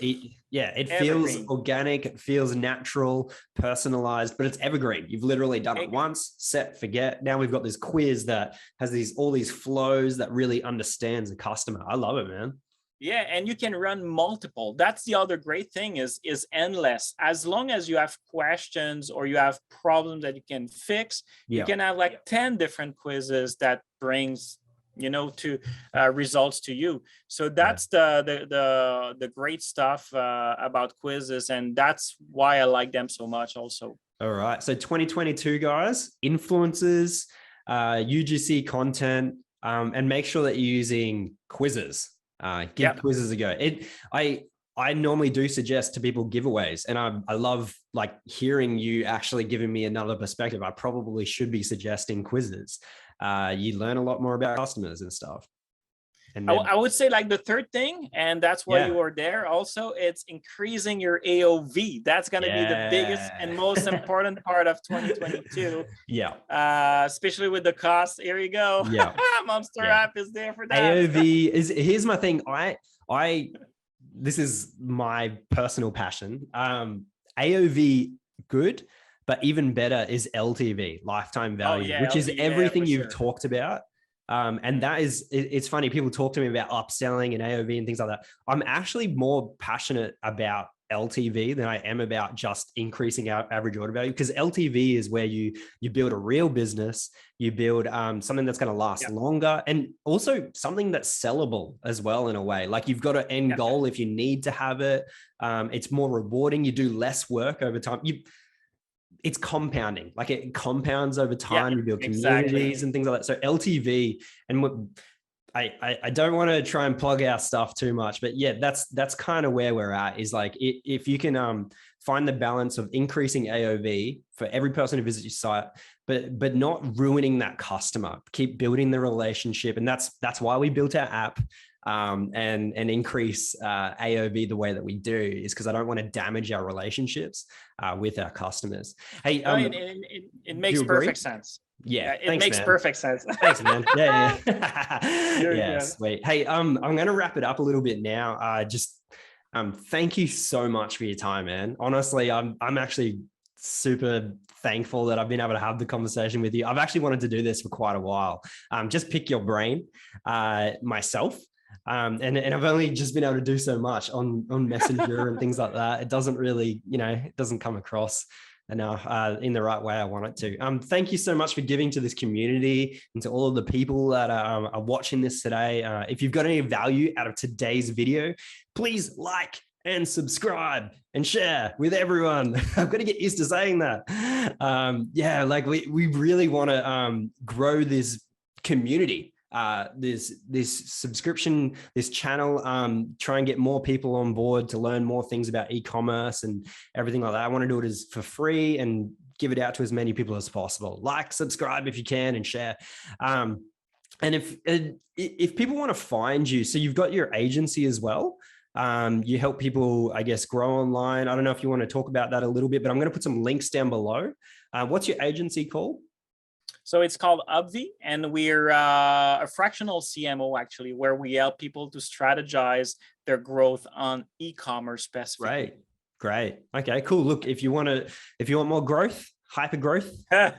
it feels Evergreen. organic, it feels natural, personalized, but it's evergreen. You've literally done it once, set, forget. Now we've got this quiz that has all these flows that really understands the customer. I love it, man. Yeah, and you can run multiple. That's the other great thing is endless. As long as you have questions or you have problems that you can fix, you Yeah. can have like 10 different quizzes that brings, to results to you. So Yeah. that's the great stuff about quizzes, and that's why I like them so much also. All right. So 2022, guys, influencers, UGC content, and make sure that you're using quizzes. Give Yeah. quizzes a go. I normally do suggest to people giveaways, and I love like hearing you actually giving me another perspective. I probably should be suggesting quizzes. You learn a lot more about customers and stuff. And then, I would say like the third thing, and that's why yeah, you are there also, it's increasing your AOV. That's going to be the biggest and most important part of 2022. Yeah. Especially with the cost. Here you go. Yeah. Monster Yeah. app is there for that. AOV is, here's my thing. This is my personal passion. AOV good, but even better is LTV, lifetime value, which is LTV, everything you've sure. talked about. And that is, it's funny. People talk to me about upselling and AOV and things like that. I'm actually more passionate about LTV than I am about just increasing our average order value, because LTV is where you build a real business, you build something that's going to last longer, and also something that's sellable as well in a way. Like you've got an end goal if you need to have it. It's more rewarding. You do less work over time. It's compounding, like it compounds over time. You build communities and things like that. So LTV, and I don't want to try and plug our stuff too much, but yeah, that's kind of where we're at, is like if you can find the balance of increasing AOV for every person who visits your site, but not ruining that customer, keep building the relationship. And that's why we built our app. And increase AOV the way that we do, is because I don't want to damage our relationships with our customers. Hey, it makes perfect sense. Yeah, it makes perfect sense. Thanks, man. Yeah. Yeah, sweet. Hey, I'm going to wrap it up a little bit now. Thank you so much for your time, man. Honestly, I'm actually super thankful that I've been able to have the conversation with you. I've actually wanted to do this for quite a while. Just pick your brain myself. And I've only just been able to do so much on Messenger and things like that. It doesn't really, it doesn't come across enough in the right way I want it to. Thank you so much for giving to this community and to all of the people that are watching this today. If you've got any value out of today's video, please like and subscribe and share with everyone. I've got to get used to saying that. Like we really want to grow this community. This subscription, this channel, try and get more people on board to learn more things about e-commerce and everything like that. I want to do it as for free and give it out to as many people as possible. Like, subscribe if you can, and share. And if people want to find you, so you've got your agency as well. You help people, I guess, grow online. I don't know if you want to talk about that a little bit, but I'm going to put some links down below. What's your agency called? So it's called Obvi, and we're a fractional CMO, actually, where we help people to strategize their growth on e-commerce specifically. Great. Okay, cool. Look, if you want more growth, hyper growth. There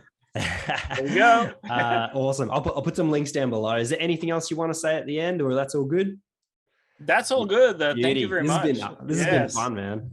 you go. Awesome. I'll put some links down below. Is there anything else you want to say at the end, or that's all good? That's all good. Thank you very much. This has been fun, man.